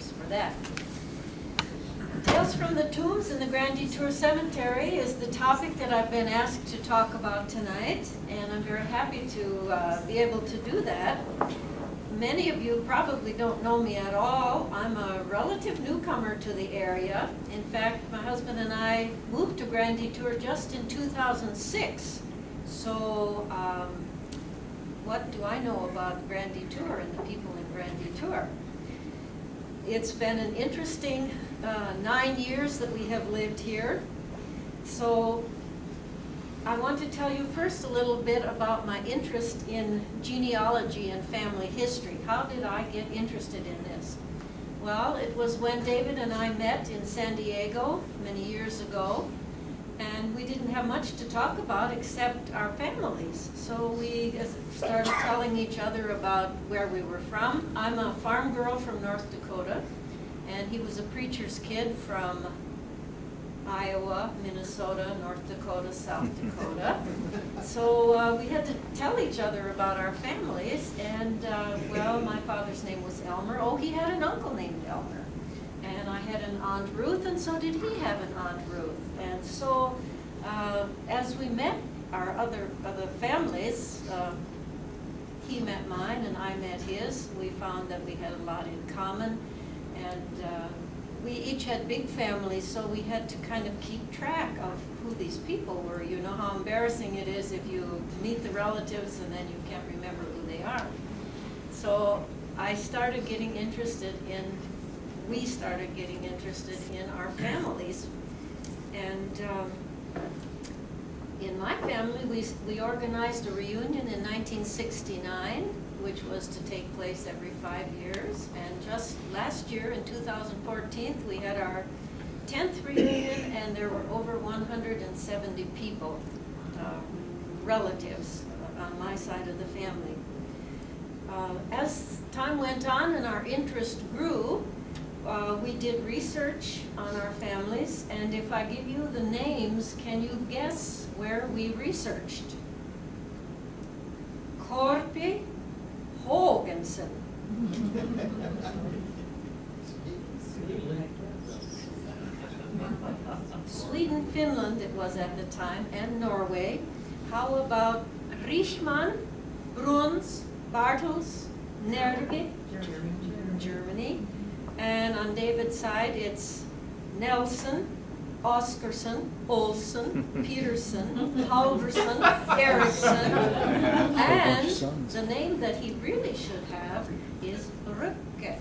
thanks for that. Tales from the Tombs in the Grand Detour Cemetery is the topic that I've been asked to talk about tonight, and I'm very happy to be able to do that. Many of you probably don't know me at all. I'm a relative newcomer to the area. In fact, my husband and I moved to Grand Detour just in 2006. So what do I know about Grand Detour and the people in Grand Detour? It's been an interesting 9 years that we have lived here. So I want to tell you first a little bit about my interest in genealogy and family history. How did I get interested in this? Well, it was when David and I met in San Diego many years ago, and we didn't have much to talk about except our families. So we started telling each other about where we were from. I'm a farm girl from North Dakota, and he was a preacher's kid from Iowa, Minnesota, North Dakota, South Dakota. So we had to tell each other about our families, and well, my father's name was Elmer. Oh, he had an uncle named Elmer. And I had an Aunt Ruth, and so did he have an Aunt Ruth. And so as we met our other families, he met mine and I met his. We found that we had a lot in common, and we each had big families, so we had to kind of keep track of who these people were. You know how embarrassing it is if you meet the relatives and then you can't remember who they are. So we started getting interested in our families. And in my family, we organized a reunion in 1969, which was to take place every 5 years. And just last year, in 2014, we had our 10th reunion, and there were over 170 people, relatives on my side of the family. As time went on and our interest grew, we did research on our families, and if I give you the names, can you guess where we researched? Korpi Hågensen. Sweden, Finland it was at the time, and Norway. How about Richman, Bruns, Bartels, Nerge, Germany. And on David's side, it's Nelson, Oscarson, Olsen, Peterson, Halverson, Eriksson, and the name that he really should have is Rucke.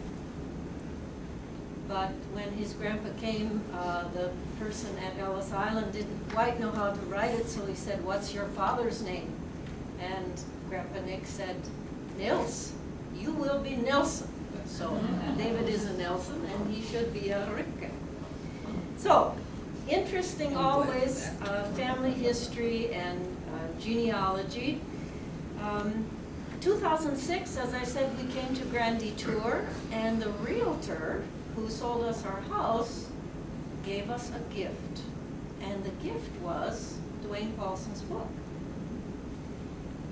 But when his grandpa came, the person at Ellis Island didn't quite know how to write it, so he said, "What's your father's name?" And Grandpa Nick said, "Nils, you will be Nelson." So David is a Nelson, and he should be a Rucke. So, interesting always, family history and genealogy. 2006, as I said, we came to Grand Detour, and the realtor who sold us our house gave us a gift. And the gift was Dwayne Paulson's book.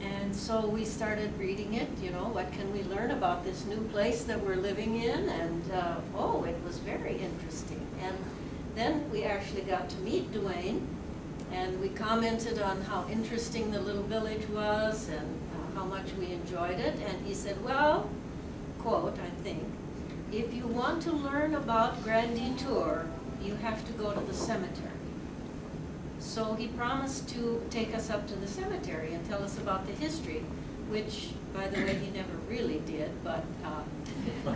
And so we started reading it, you know, what can we learn about this new place that we're living in? And oh, it was very interesting. And then we actually got to meet Dwayne, and we commented on how interesting the little village was and how much we enjoyed it. And he said, well, quote, I think, "If you want to learn about Grand Detour, you have to go to the cemetery." So he promised to take us up to the cemetery and tell us about the history, which, by the way, he never really did, but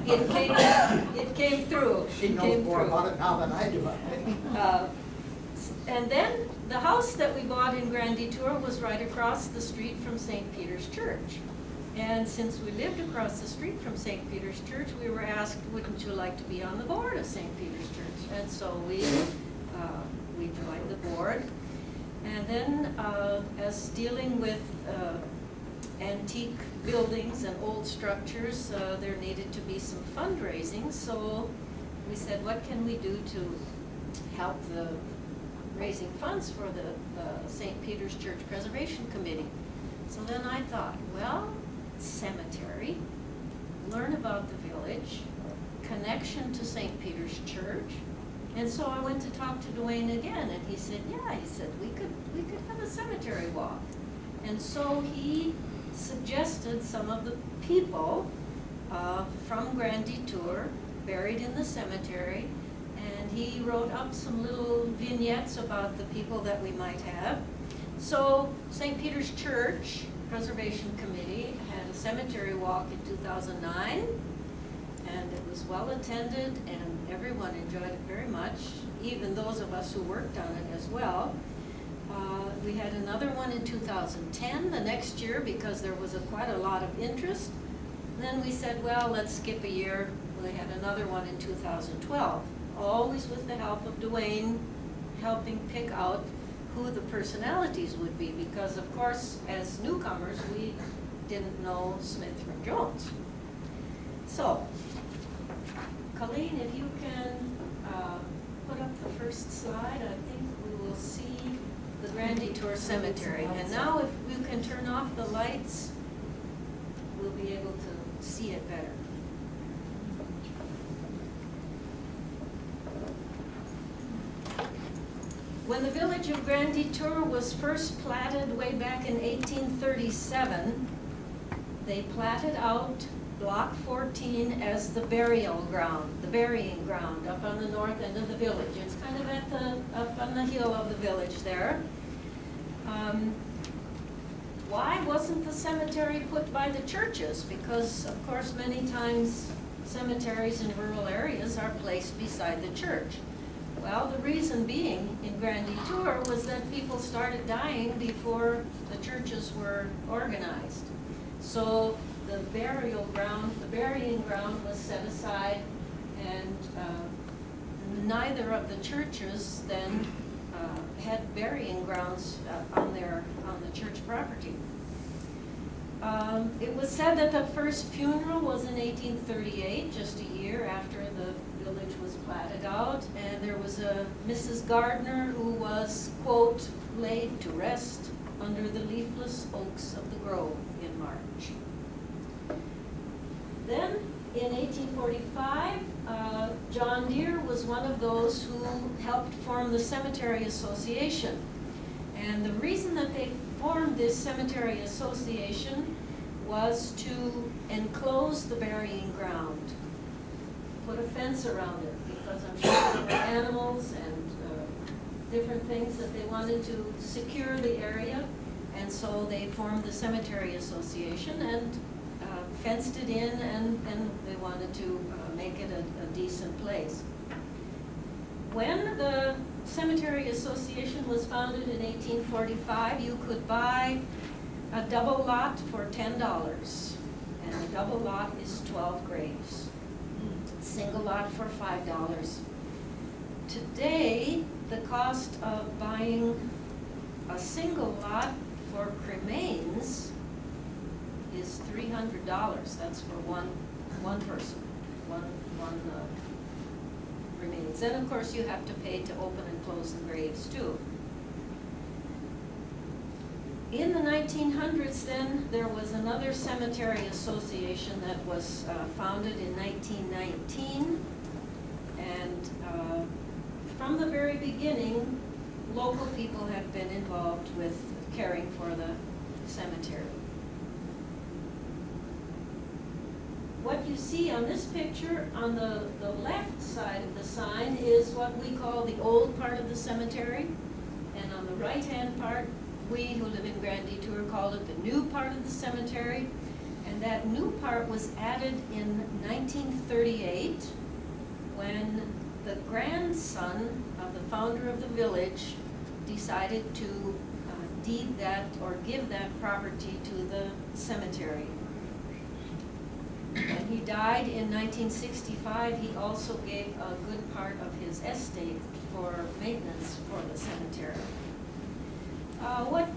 it came through. She knows more about it now than I do, I think. And then the house that we bought in Grand Detour was right across the street from St. Peter's Church. And since we lived across the street from St. Peter's Church, we were asked, wouldn't you like to be on the board of St. Peter's Church? And so we joined the board. And then as dealing with antique buildings and old structures, there needed to be some fundraising. So we said, what can we do to help the raising funds for the St. Peter's Church Preservation Committee? So then I thought, well, cemetery, learn about the village, connection to St. Peter's Church. And so I went to talk to Dwayne again, and he said, yeah, he said, we could have a cemetery walk. And so he suggested some of the people from Grand Detour buried in the cemetery, and he wrote up some little vignettes about the people that we might have. So St. Peter's Church Preservation Committee had a cemetery walk in 2009, and it was well attended, and everyone enjoyed it very much, even those of us who worked on it as well. We had another one in 2010, the next year, because there was quite a lot of interest. Then we said, well, let's skip a year. We had another one in 2012, always with the help of Dwayne, helping pick out who the personalities would be, because of course, as newcomers, we didn't know Smith from Jones. So, Colleen, if you can put up the first slide, I think we will see the Grand Detour Cemetery. And now if you can turn off the lights, we'll be able to see it better. When the village of Grand Detour was first platted way back in 1837, they platted out Block 14 as the burial ground, the burying ground up on the north end of the village. It's kind of up on the hill of the village there. Why wasn't the cemetery put by the churches? Because, of course, many times cemeteries in rural areas are placed beside the church. Well, the reason being in Grand Detour was that people started dying before the churches were organized. So the burial ground, the burying ground was set aside, and neither of the churches then had burying grounds on the church property. It was said that the first funeral was in 1838, just a year after the village was platted out, and there was a Mrs. Gardner who was, quote, laid to rest under the leafless oaks of the grove in March. Then, in 1845, John Deere was one of those who helped form the Cemetery Association. And the reason that they formed this Cemetery Association was to enclose the burying ground, put a fence around it, because I'm sure there were animals and different things that they wanted to secure the area. And so they formed the Cemetery Association and fenced it in, and they wanted to make it a decent place. When the Cemetery Association was founded in 1845, you could buy a double lot for $10, and a double lot is 12 graves. Single lot for $5. Today, the cost of buying a single lot for cremains is $300. That's for one person, one remains. Then of course you have to pay to open and close the graves too. In the 1900s then, there was another cemetery association that was founded in 1919, and from the very beginning, local people have been involved with caring for the cemetery. What you see on this picture on the left side of the sign is what we call the old part of the cemetery, and on the right-hand part, we who live in Grand Detour call it the new part of the cemetery, and that new part was added in 1938 when the grandson of the founder of the village decided to deed that or give that property to the cemetery. When he died in 1965, he also gave a good part of his estate for maintenance for the cemetery. What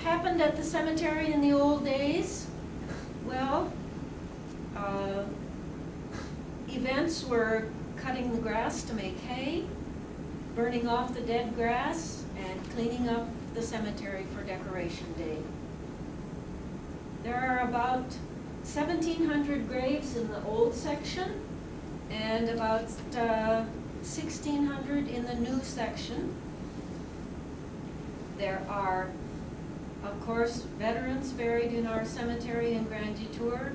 happened at the cemetery in the old days? Well, events were cutting the grass to make hay, burning off the dead grass, and cleaning up the cemetery for Decoration Day. There are about 1,700 graves in the old section, and about 1,600 in the new section. There are, of course, veterans buried in our cemetery in Grand Detour.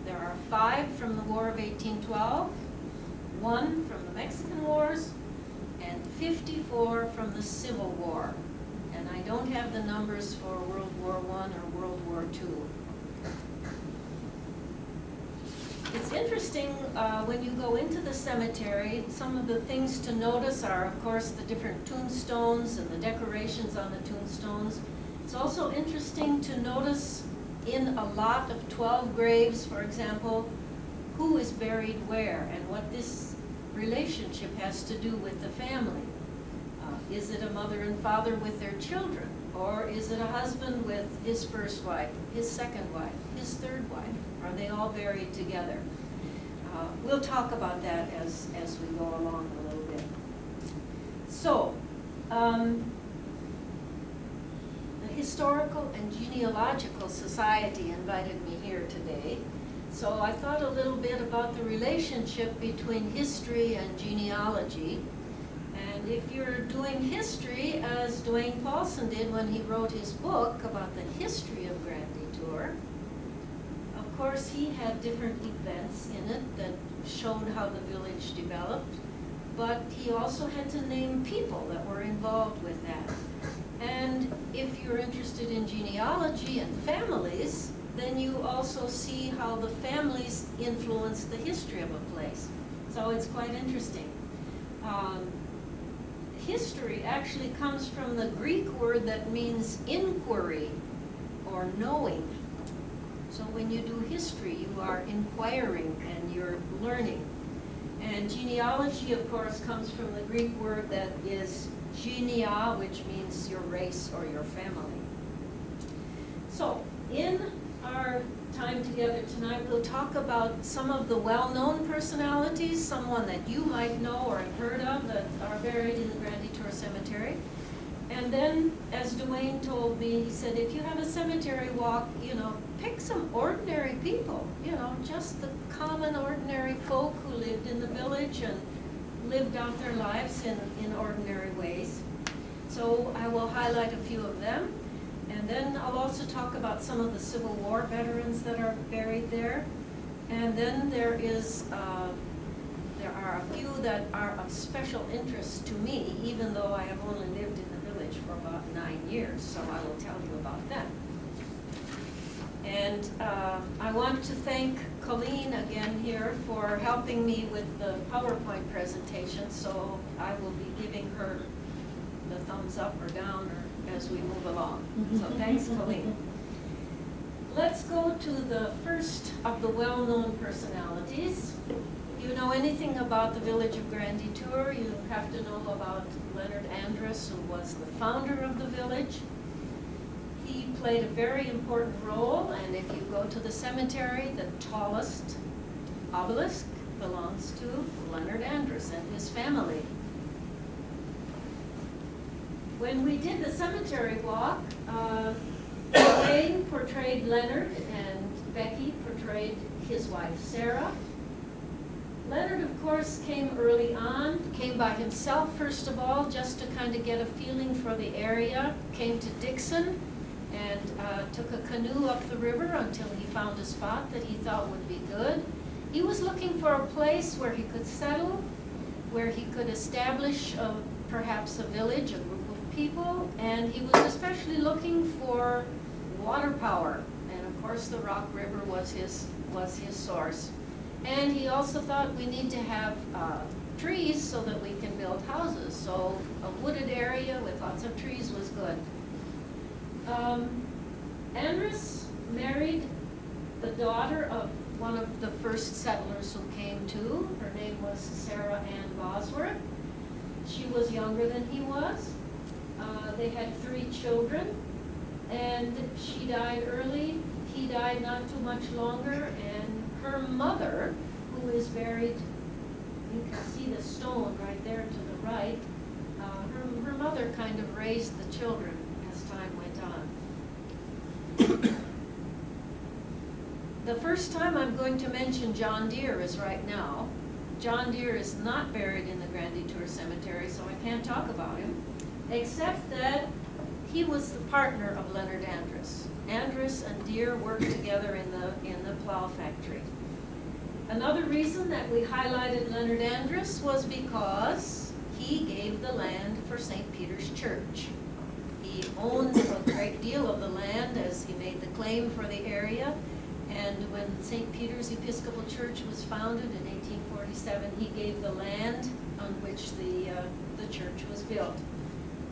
There are 5 from the War of 1812, 1 from the Mexican Wars, and 54 from the Civil War. And I don't have the numbers for World War I or World War II. It's interesting when you go into the cemetery, some of the things to notice are, of course, the different tombstones and the decorations on the tombstones. It's also interesting to notice in a lot of 12 graves, for example, who is buried where and what this relationship has to do with the family. Is it a mother and father with their children? Or is it a husband with his first wife, his second wife, his third wife? Are they all buried together? We'll talk about that as we go along a little bit. So, the Historical and Genealogical Society invited me here today. So I thought a little bit about the relationship between history and genealogy. And if you're doing history, as Dwayne Paulson did when he wrote his book about the history of Grand Detour, of course he had different events in it that showed how the village developed, but he also had to name people that were involved with that. And if you're interested in genealogy and families, then you also see how the families influence the history of a place. So it's quite interesting. History actually comes from the Greek word that means inquiry or knowing. So when you do history, you are inquiring and you're learning. And genealogy, of course, comes from the Greek word that is genea, which means your race or your family. So in our time together tonight, we'll talk about some of the well-known personalities, someone that you might know or have heard of that are buried in the Grand Detour Cemetery. And then, as Dwayne told me, he said, if you have a cemetery walk, pick some ordinary people, just the common ordinary folk who lived in the village and lived out their lives in ordinary ways. So I will highlight a few of them. And then I'll also talk about some of the Civil War veterans that are buried there. And then there are a few that are of special interest to me, even though I have only lived in the village for about 9 years, so I will tell you about them. And I want to thank Colleen again here for helping me with the PowerPoint presentation, so I will be giving her the thumbs up or down or as we move along. So thanks, Colleen. Let's go to the first of the well-known personalities. If you know anything about the village of Grand Detour, you have to know about Leonard Andrus, who was the founder of the village. He played a very important role, and if you go to the cemetery, the tallest obelisk belongs to Leonard Andrus and his family. When we did the cemetery walk, Wayne portrayed Leonard and Becky portrayed his wife, Sarah. Leonard, of course, came early on, came by himself first of all, just to kind of get a feeling for the area, came to Dixon and took a canoe up the river until he found a spot that he thought would be good. He was looking for a place where he could settle, where he could establish perhaps a village, a group of people, and he was especially looking for water power. And of course the Rock River was his source. And he also thought we need to have trees so that we can build houses. So a wooded area with lots of trees was good. Andrus married the daughter of one of the first settlers who came to. Her name was Sarah Ann Bosworth. She was younger than he was. They had 3 children, and she died early. He died not too much longer, and her mother, who is buried, you can see the stone right there to the right, her mother kind of raised the children as time went on. The first time I'm going to mention John Deere is right now. John Deere is not buried in the Grand Detour Cemetery, so I can't talk about him, except that he was the partner of Leonard Andrus. Andrus and Deere worked together in the plow factory. Another reason that we highlighted Leonard Andrus was because he gave the land for St. Peter's Church. He owned a great deal of the land as he made the claim for the area. And when St. Peter's Episcopal Church was founded in 1847, he gave the land on which the church was built.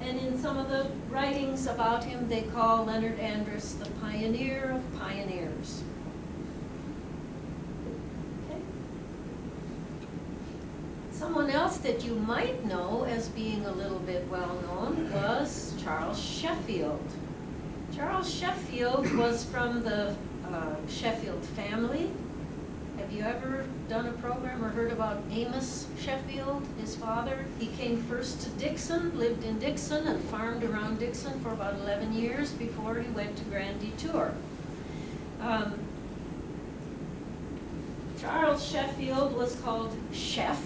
And in some of the writings about him, they call Leonard Andrus the pioneer of pioneers. Okay. Someone else that you might know as being a little bit well known was Charles Sheffield. Charles Sheffield was from the Sheffield family. Have you ever done a program or heard about Amos Sheffield, his father? He came first to Dixon, lived in Dixon, and farmed around Dixon for about 11 years before he went to Grand Detour. Charles Sheffield was called Chef,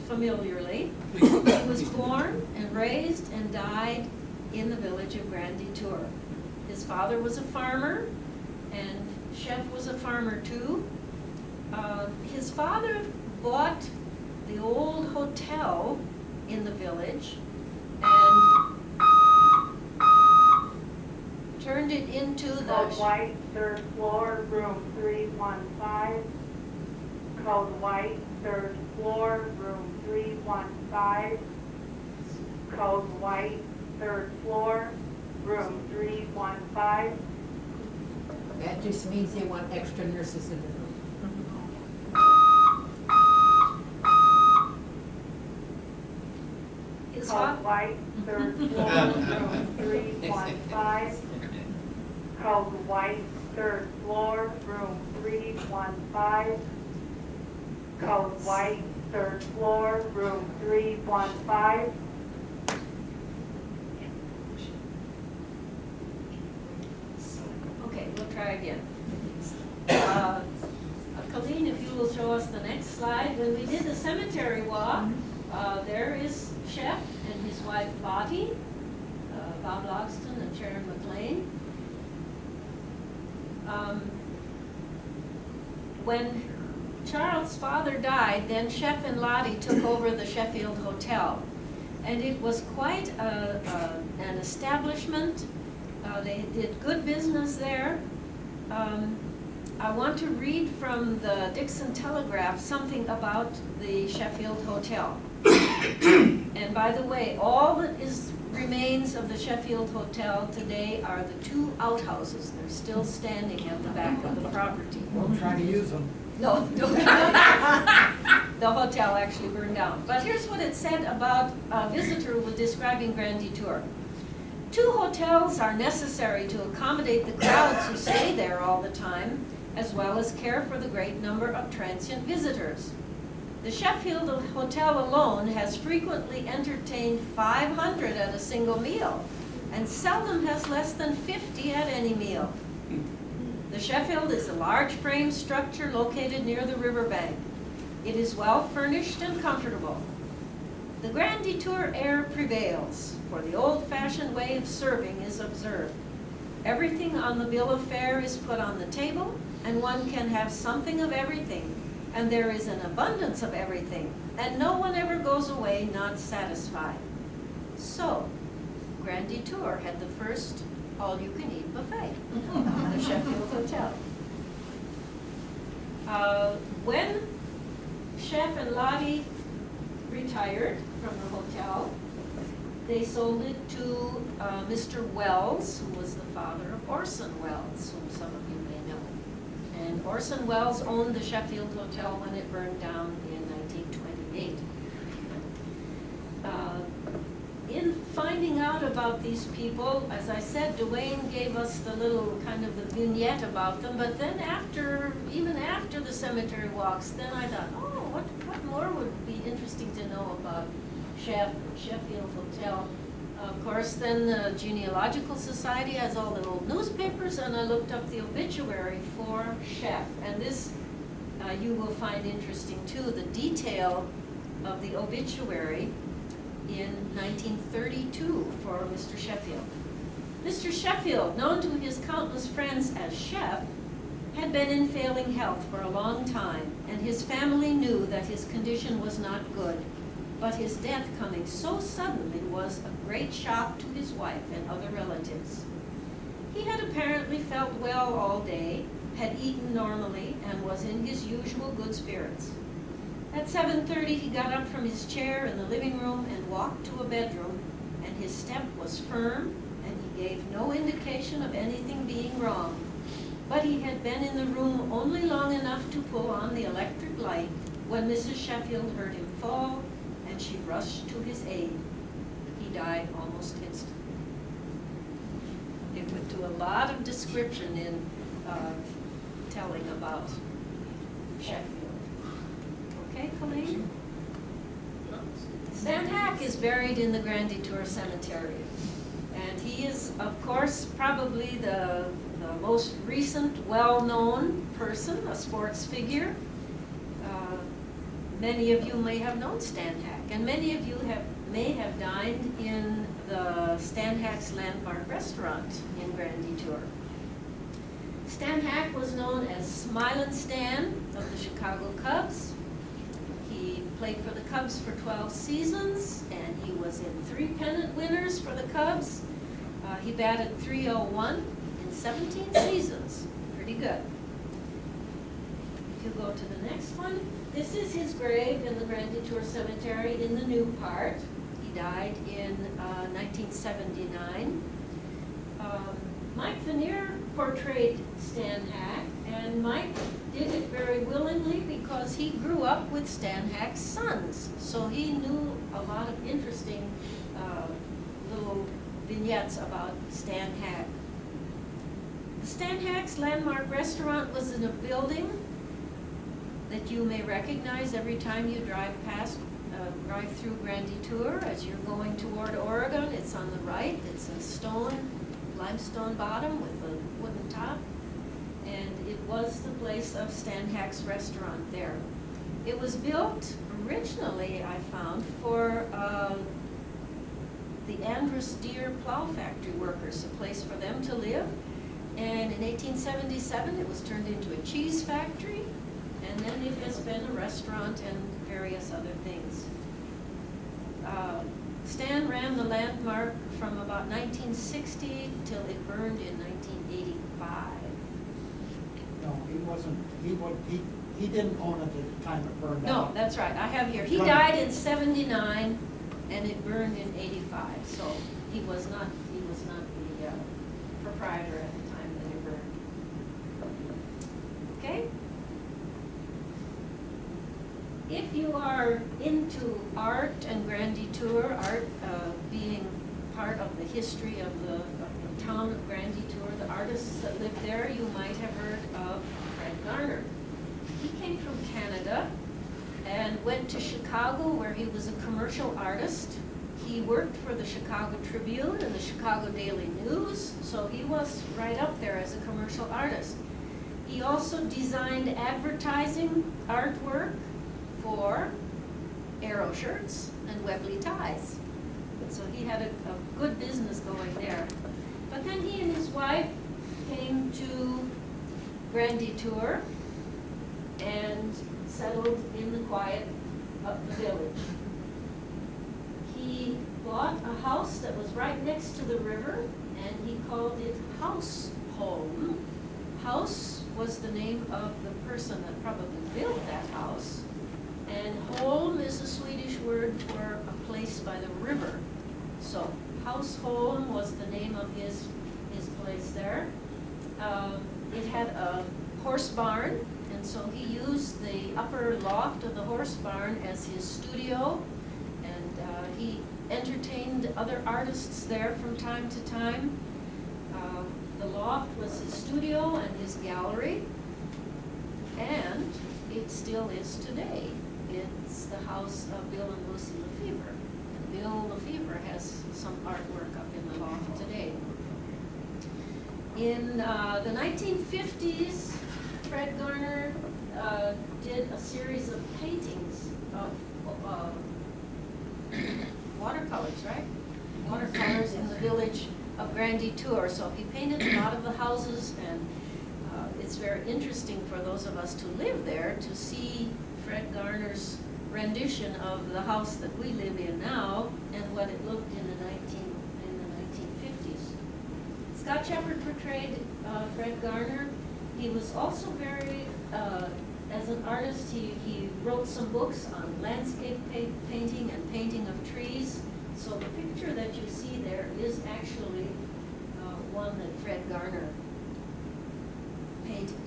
familiarly. He was born and raised and died in the village of Grand Detour. His father was a farmer, and Chef was a farmer too. His father bought the old hotel in the village and turned it into the... Code White, third floor, room 315. Code White, third floor, room 315. Code White, third floor, room 315. That just means they want extra nurses in the room. His Code fa- White, third floor, room 315. Code White, third floor, room 315. Code White, third floor, room 315. Okay, we'll try again. Colleen, if you will show us the next slide. When we did the cemetery walk, there is Chef and his wife Lottie, Bob Logston and Sharon McLean. When Charles' father died, then Chef and Lottie took over the Sheffield Hotel. And it was quite an establishment. They did good business there. I want to read from the Dixon Telegraph something about the Sheffield Hotel. And by the way, all that remains of the Sheffield Hotel today are the two outhouses. They're still standing at the back of the property. Don't try to use them. No, don't. The hotel actually burned down. But here's what it said about a visitor who was describing Grand Detour. 2 hotels are necessary to accommodate the crowds who stay there all the time, as well as care for the great number of transient visitors. The Sheffield Hotel alone has frequently entertained 500 at a single meal, and seldom has less than 50 at any meal. The Sheffield is a large frame structure located near the riverbank. It is well furnished and comfortable. The Grand Detour air prevails, for the old-fashioned way of serving is observed. Everything on the bill of fare is put on the table, and one can have something of everything, and there is an abundance of everything, and no one ever goes away not satisfied. So, Grand Detour had the first all-you-can-eat buffet, the Sheffield Hotel. When Chef and Lottie retired from the hotel, they sold it to Mr. Wells, who was the father of Orson Welles, whom some of you may know. And Orson Welles owned the Sheffield Hotel when it burned down in 1928. In finding out about these people, as I said, Dwayne gave us the little kind of the vignette about them, but then even after the cemetery walks, then I thought, oh, what more would be interesting to know about Sheffield Hotel? Of course, then the Genealogical Society has all the old newspapers, and I looked up the obituary for Chef. And this you will find interesting too, the detail of the obituary in 1932 for Mr. Sheffield. Mr. Sheffield, known to his countless friends as Chef, had been in failing health for a long time, and his family knew that his condition was not good. But his death coming so suddenly was a great shock to his wife and other relatives. He had apparently felt well all day, had eaten normally, and was in his usual good spirits. At 7:30 he got up from his chair in the living room and walked to a bedroom, and his step was firm, and he gave no indication of anything being wrong. But he had been in the room only long enough to pull on the electric light when Mrs. Sheffield heard him fall, and she rushed to his aid. He died almost instantly. It would do a lot of description in telling about Sheffield. Okay, Colleen? Stan Hack is buried in the Grand Detour Cemetery. And he is, of course, probably the most recent well-known person, a sports figure. Many of you may have known Stan Hack, and many of you may have dined in the Stan Hack's Landmark restaurant in Grand Detour. Stan Hack was known as Smilin' Stan of the Chicago Cubs. He played for the Cubs for 12 seasons, and he was in 3 pennant winners for the Cubs. He batted .301 in 17 seasons. Pretty good. If you go to the next one, this is his grave in the Grand Detour Cemetery in the new part. He died in 1979. Mike Veneer portrayed Stan Hack, and Mike did it very willingly because he grew up with Stan Hack's sons. So he knew a lot of interesting little vignettes about Stan Hack. The Stan Hack's Landmark restaurant was in a building that you may recognize every time you drive through Grand Detour as you're going toward Oregon. It's on the right. It's a limestone bottom with a wooden top. And it was the place of Stan Hack's restaurant there. It was built originally, I found, for the Andrus Deer Plow Factory workers, a place for them to live. And in 1877, it was turned into a cheese factory. And then it has been a restaurant and various other things. Stan ran the Landmark from about 1960 till it burned in 1985. No, he wasn't, he didn't own it at the time it burned No, out. that's right, I have here. He Right. died in 79 and it burned in 85, so he was not the proprietor at the time that it burned. Okay? If you are into art and Grand Detour, art being part of the history of the town of Grand Detour, the artists that lived there, you might have heard of Fred Garner. He came from Canada and went to Chicago where he was a commercial artist. He worked for the Chicago Tribune and the Chicago Daily News, so he was right up there as a commercial artist. He also designed advertising artwork for Arrow shirts and Webley ties. So he had a good business going there. But then he and his wife came to Grand Detour and settled in the quiet of the village. He bought a house that was right next to the river, and he called it House Home. House was the name of the person that probably built that house. And Holm is a Swedish word for a place by the river. So Hausholm was the name of his place there. It had a horse barn, and so he used the upper loft of the horse barn as his studio, and he entertained other artists there from time to time. The loft was his studio and his gallery, and it still is today. It's the house of Bill and Lucy Lefevre. And Bill Lefevre has some artwork up in the loft today. In the 1950s, Fred Garner did a series of paintings of watercolors, right? Watercolors in the village of Grand Tour. So he painted a lot of the houses, and it's very interesting for those of us to live there to see Fred Garner's rendition of the house that we live in now and what it looked in the 1950s. Scott Shepard portrayed Fred Garner. He was also very, as an artist, he wrote some books on landscape painting and painting of trees. So the picture that you see there is actually one that Fred Garner painted.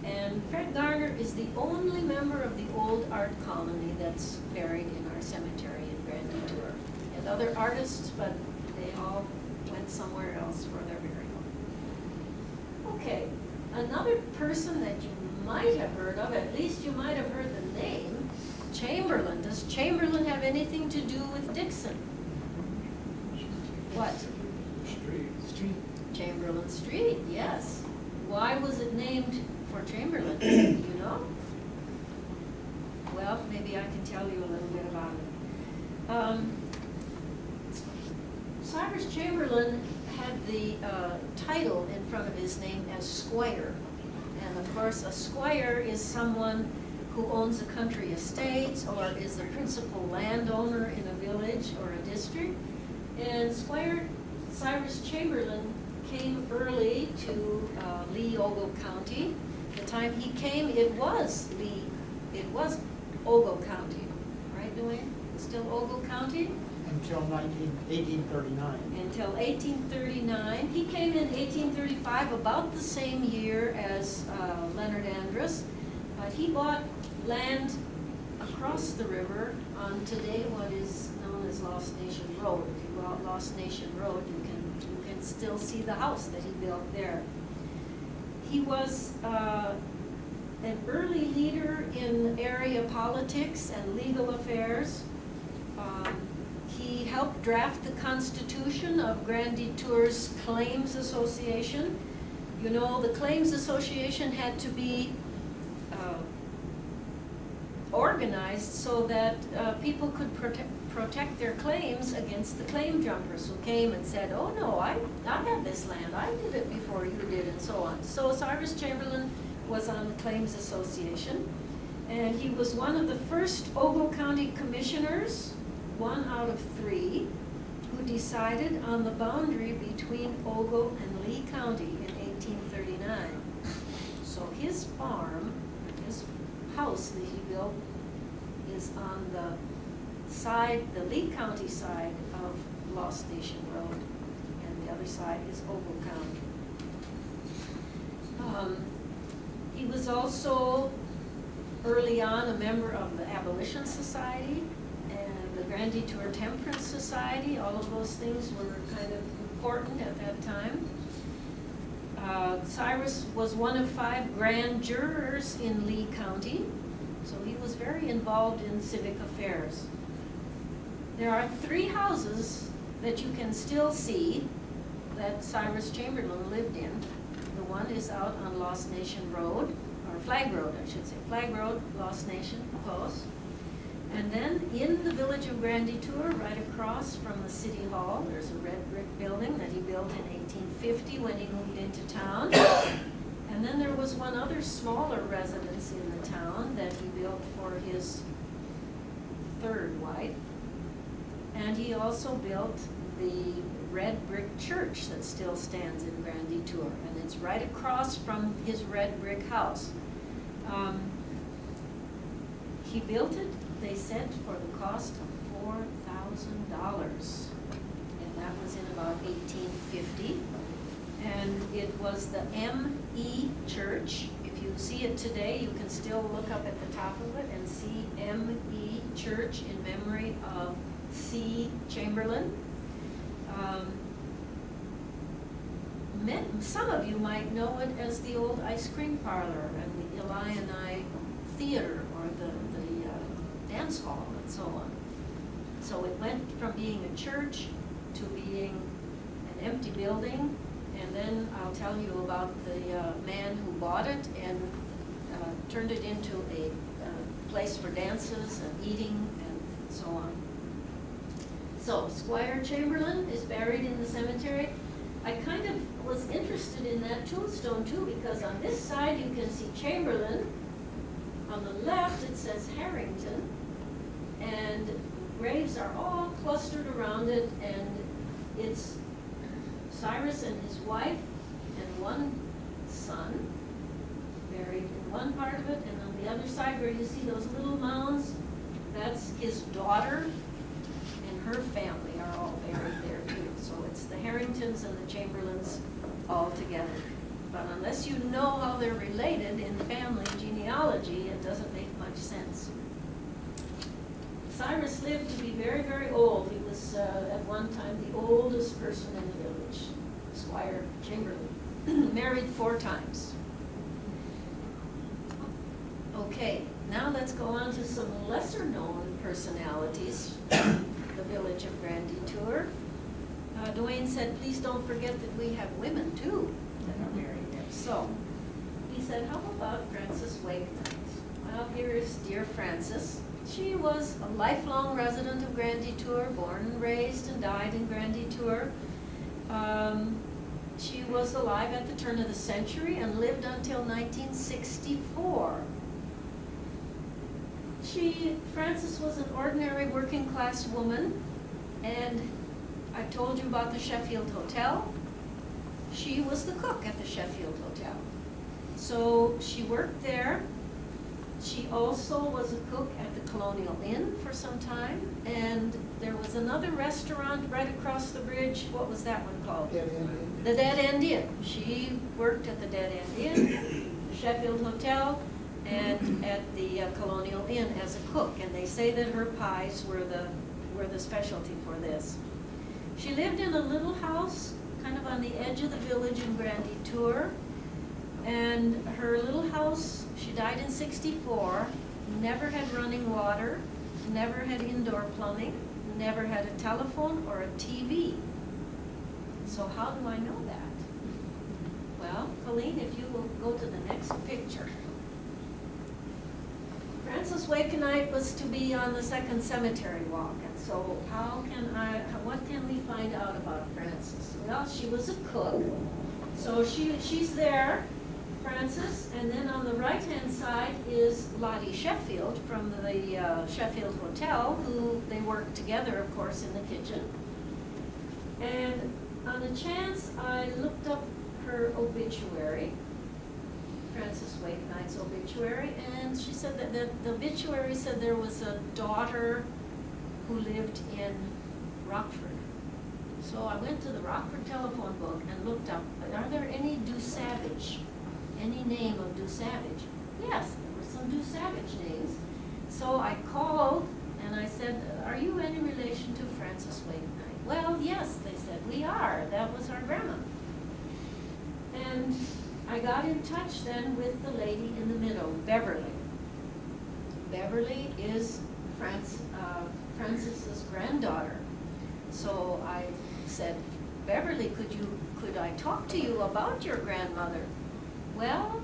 And Fred Garner is the only member of the old art colony that's buried in our cemetery in Grand Tour. And other artists, but they all went somewhere else for their burial. Okay, another person that you might have heard of, at least you might have heard the name, Chamberlain. Does Chamberlain have anything to do with Dixon? What? Street. Chamberlain Street, yes. Why was it named for Chamberlain? Do you know? Well, maybe I can tell you a little bit about it. Cyrus Chamberlain had the title in front of his name as squire. And of course, a squire is someone who owns a country estate or is the principal landowner in a village or a district. And Squire Cyrus Chamberlain came early to Lee Ogle County. The time he came, it was Ogle County, right, Dwayne? Still Ogle County? Until 1839. Until 1839. He came in 1835, about the same year as Leonard Andrus, but he bought land across the river on today what is known as Lost Nation Road. If you go out Lost Nation Road, you can still see the house that he built there. He was an early leader in area politics and legal affairs. He helped draft the constitution of Grand Tour's Claims Association. You know, the Claims Association had to be organized so that people could protect their claims against the claim jumpers who came and said, oh no, I have this land, I did it before you did, and so on. So Cyrus Chamberlain was on the Claims Association, and he was one of the first Ogle County commissioners, 1 out of 3, who decided on the boundary between Ogle and Lee County in 1839. So his farm, his house that he built, is on the side, the Lee County side of Lost Nation Road, and the other side is Ogle County. He was also early on a member of the Abolition Society and the Grand Tour Temperance Society. All of those things were kind of important at that time. Cyrus was one of 5 grand jurors in Lee County, so he was very involved in civic affairs. There are 3 houses that you can still see that Cyrus Chamberlain lived in. The one is out on Lost Nation Road, or Flag Road, I should say. Flag Road, Lost Nation Post. And then in the village of Grand Tour, right across from the city hall, there's a red brick building that he built in 1850 when he moved into town. And then there was one other smaller residence in the town that he built for his 3rd wife. And he also built the red brick church that still stands in Grand Tour, and it's right across from his red brick house. He built it, they said, for the cost of $4,000, and that was in about 1850. And it was the M.E. Church. If you see it today, you can still look up at the top of it and see M.E. Church in memory of C. Chamberlain. Some of you might know it as the old ice cream parlor and the Illini Theater, or the dance hall and so on. So it went from being a church to being an empty building, and then I'll tell you about the man who bought it and turned it into a place for dances and eating and so on. So Squire Chamberlain is buried in the cemetery. I kind of was interested in that tombstone too, because on this side you can see Chamberlain. On the left it says Harrington, and graves are all clustered around it, and it's Cyrus and his wife and one son buried in one part of it, and on the other side where you see those little mounds, that's his daughter and her family are all buried there too. So it's the Harringtons and the Chamberlains all together. But unless you know how they're related in family genealogy, it doesn't make much sense. Cyrus lived to be very, very old. He was at one time the oldest person in the village, Squire Chamberlain. Married 4 times. Okay, now let's go on to some lesser known personalities, the village of Grand Detour. Dwayne said, please don't forget that we have women too that are married there. So, he said, how about Frances Wakenight? Well, here is dear Frances. She was a lifelong resident of Grand Detour, born and raised and died in Grand Detour. She was alive at the turn of the century and lived until 1964. Frances was an ordinary working class woman, and I told you about the Sheffield Hotel. She was the cook at the Sheffield Hotel. So she worked there. She also was a cook at the Colonial Inn for some time, and there was another restaurant right across the bridge. What was that one called? Dead End. The Dead End Inn. She worked at the Dead End Inn, the Sheffield Hotel, and at the Colonial Inn as a cook. And they say that her pies were the specialty for this. She lived in a little house kind of on the edge of the village in Grand Detour. And her little house, she died in '64, never had running water, never had indoor plumbing, never had a telephone or a TV. So how do I know that? Well, Colleen, if you will go to the next picture. Frances Wakenight was to be on the second cemetery walk, and so what can we find out about Frances? Well, she was a cook, so she's there, Frances, and then on the right-hand side is Lottie Sheffield from the Sheffield Hotel, who they worked together, of course, in the kitchen. And on a chance, I looked up her obituary, Frances Wakenight's obituary, and she said that the obituary said there was a daughter who lived in Rockford. So I went to the Rockford telephone book and looked up, are there any Dusavage? Any name of Dusavage? Yes, there were some Dusavage names. So I called and I said, are you any relation to Frances Wakenight? Well, yes, they said, we are. That was our grandma. And I got in touch then with the lady in the middle, Beverly. Beverly is Frances's granddaughter. So I said, Beverly, could I talk to you about your grandmother? Well,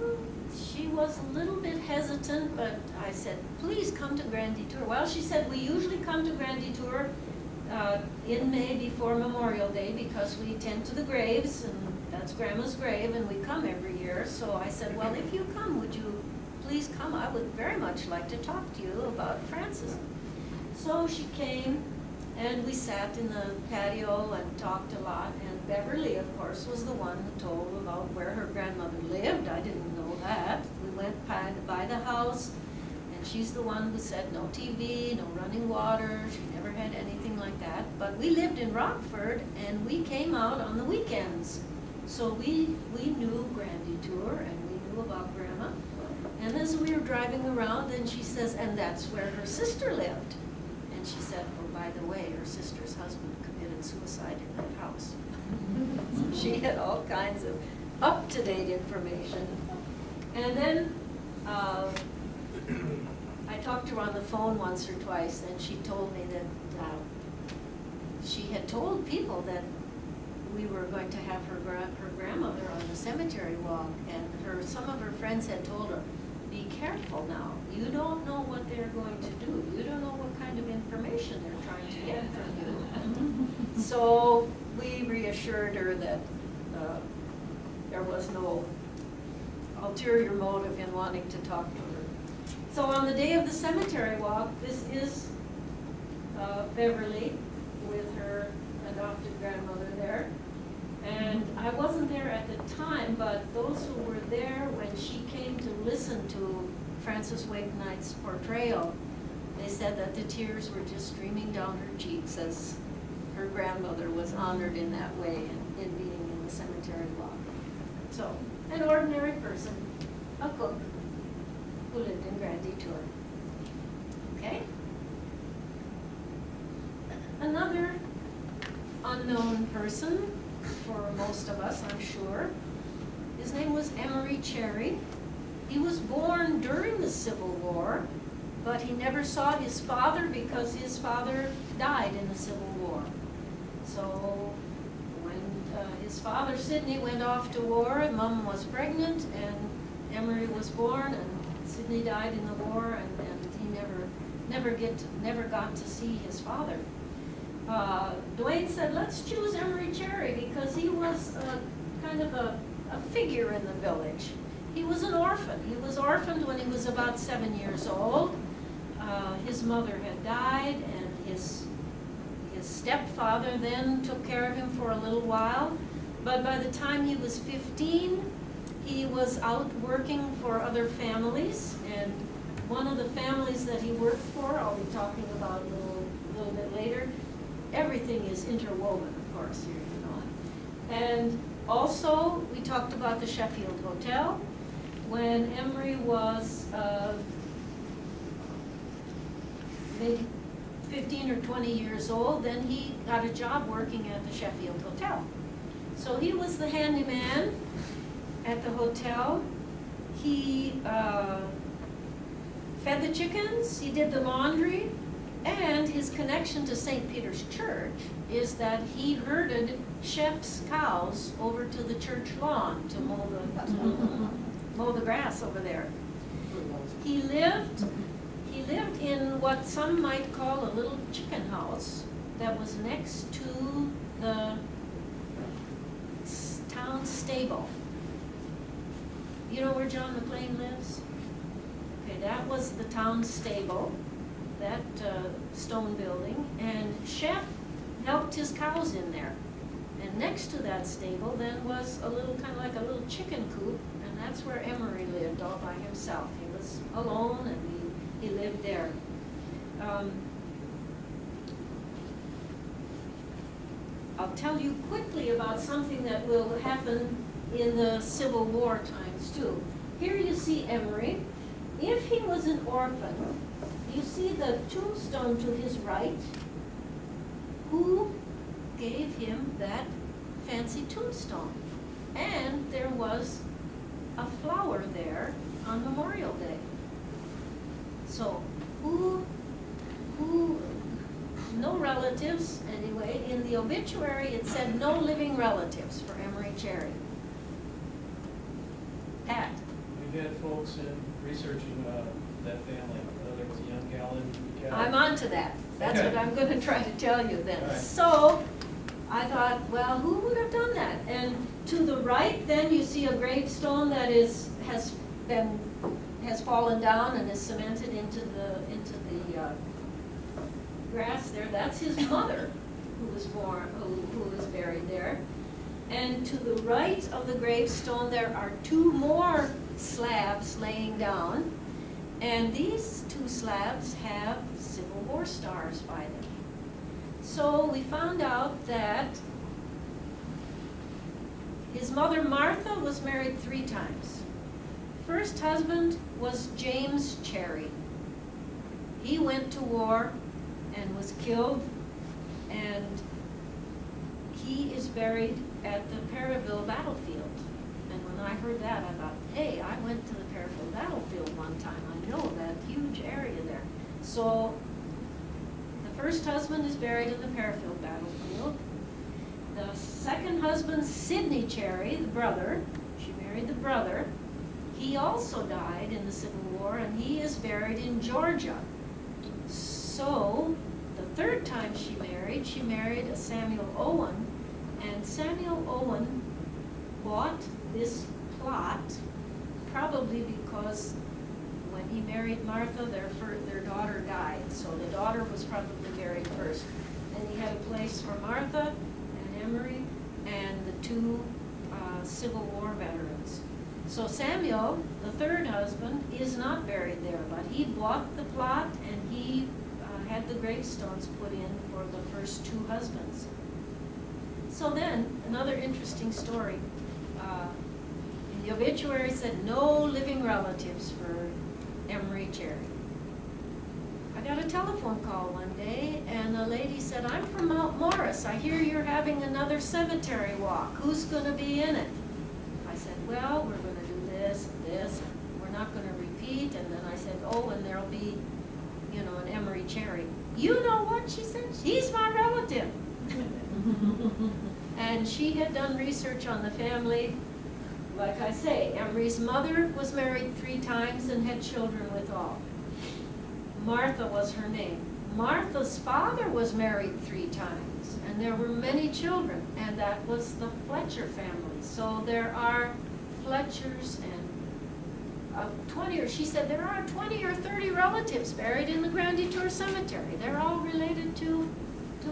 she was a little bit hesitant, but I said, please come to Grand Detour. Well, she said, we usually come to Grand Detour in May before Memorial Day because we tend to the graves, and that's Grandma's grave, and we come every year. So I said, well, if you come, would you please come? I would very much like to talk to you about Frances. So she came, and we sat in the patio and talked a lot, and Beverly, of course, was the one who told about where her grandmother lived. I didn't know that. We went by the house, and she's the one who said no TV, no running water. She never had anything like that. But we lived in Rockford, and we came out on the weekends. So we knew Grand Detour, and we knew about Grandma. And as we were driving around, and she says, and that's where her sister lived. And she said, oh, by the way, her sister's husband committed suicide in that house. So she had all kinds of up-to-date information. And then I talked to her on the phone once or twice, and she told me that she had told people that we were going to have her grandmother on the cemetery walk, and some of her friends had told her, be careful now. You don't know what they're going to do. You don't know what kind of information they're trying to get from you. So we reassured her that there was no ulterior motive in wanting to talk to her. So on the day of the cemetery walk, this is Beverly with her adopted grandmother there. And I wasn't there at the time, but those who were there when she came to listen to Frances Wakenight's portrayal, they said that the tears were just streaming down her cheeks as her grandmother was honored in that way in being in the cemetery walk. So, an ordinary person, a cook, who lived in Grand Detour. Okay? Another unknown person for most of us, I'm sure. His name was Emery Cherry. He was born during the Civil War, but he never saw his father because his father died in the Civil War. So when his father, Sidney, went off to war, Mom was pregnant, and Emery was born, and Sidney died in the war, and he never got to see his father. Dwayne said, let's choose Emery Cherry because he was kind of a figure in the village. He was an orphan. He was orphaned when he was about 7 years old. His mother had died, and his stepfather then took care of him for a little while. But by the time he was 15, he was out working for other families, and one of the families that he worked for, I'll be talking about a little bit later. Everything is interwoven, of course, here, you know. And also, we talked about the Sheffield Hotel. When Emery was maybe 15 or 20 years old, then he got a job working at the Sheffield Hotel. So he was the handyman at the hotel. He fed the chickens, he did the laundry, and his connection to St. Peter's Church is that he herded chef's cows over to the church lawn to mow the grass over there. He lived in what some might call a little chicken house that was next to the town stable. You know where John McLean lives? Okay, that was the town stable, that stone building, and Chef helped his cows in there. And next to that stable then was a little, kind of like a little chicken coop, and that's where Emery lived all by himself. He was alone, and he lived there. I'll tell you quickly about something that will happen in the Civil War times too. Here you see Emery. If he was an orphan, you see the tombstone to his right. Who gave him that fancy tombstone? And there was a flower there on Memorial Day. So who, no relatives anyway. In the obituary it said no living relatives for Emery Cherry. Pat? We've had folks in researching that family, there was a young gal in Cal. I'm on to that. That's Okay. what I'm gonna try to tell you then. All right. So, I thought, well, who would have done that? And to the right, then you see a gravestone that has fallen down and is cemented into the grass there. That's his mother, who was born, who is buried there. And to the right of the gravestone, there are two more slabs laying down, and these two slabs have Civil War stars by them. So we found out that his mother Martha was married 3 times. First husband was James Cherry. He went to war and was killed, and he is buried at the Perryville battlefield. And when I heard that, I thought, hey, I went to the Perryville battlefield one time. I know that huge area there. So the first husband is buried in the Perryville battlefield. The second husband, Sidney Cherry, the brother, she married the brother. He also died in the Civil War, and he is buried in Georgia. So, the third time she married a Samuel Owen, and Samuel Owen bought this plot probably because when he married Martha, their daughter died, so the daughter was probably buried first. And he had a place for Martha and Emery and the two Civil War veterans. So Samuel, the third husband, is not buried there, but he bought the plot and he had the gravestones put in for the first two husbands. So then, another interesting story. In the obituary said no living relatives for Emery Cherry. I got a telephone call one day and a lady said, I'm from Mount Morris. I hear you're having another cemetery walk. Who's gonna be in it? I said, well, we're gonna do this and this, and we're not gonna repeat. And then I said, oh, and there'll be, you know, an Emery Cherry. You know what, she said, he's my relative. And she had done research on the family. Like I say, Emery's mother was married 3 times and had children with all. Martha was her name. Martha's father was married 3 times, and there were many children, and that was the Fletcher family. So there are Fletchers and 20, or she said there are 20 or 30 relatives buried in the Grand Detour Cemetery. They're all related to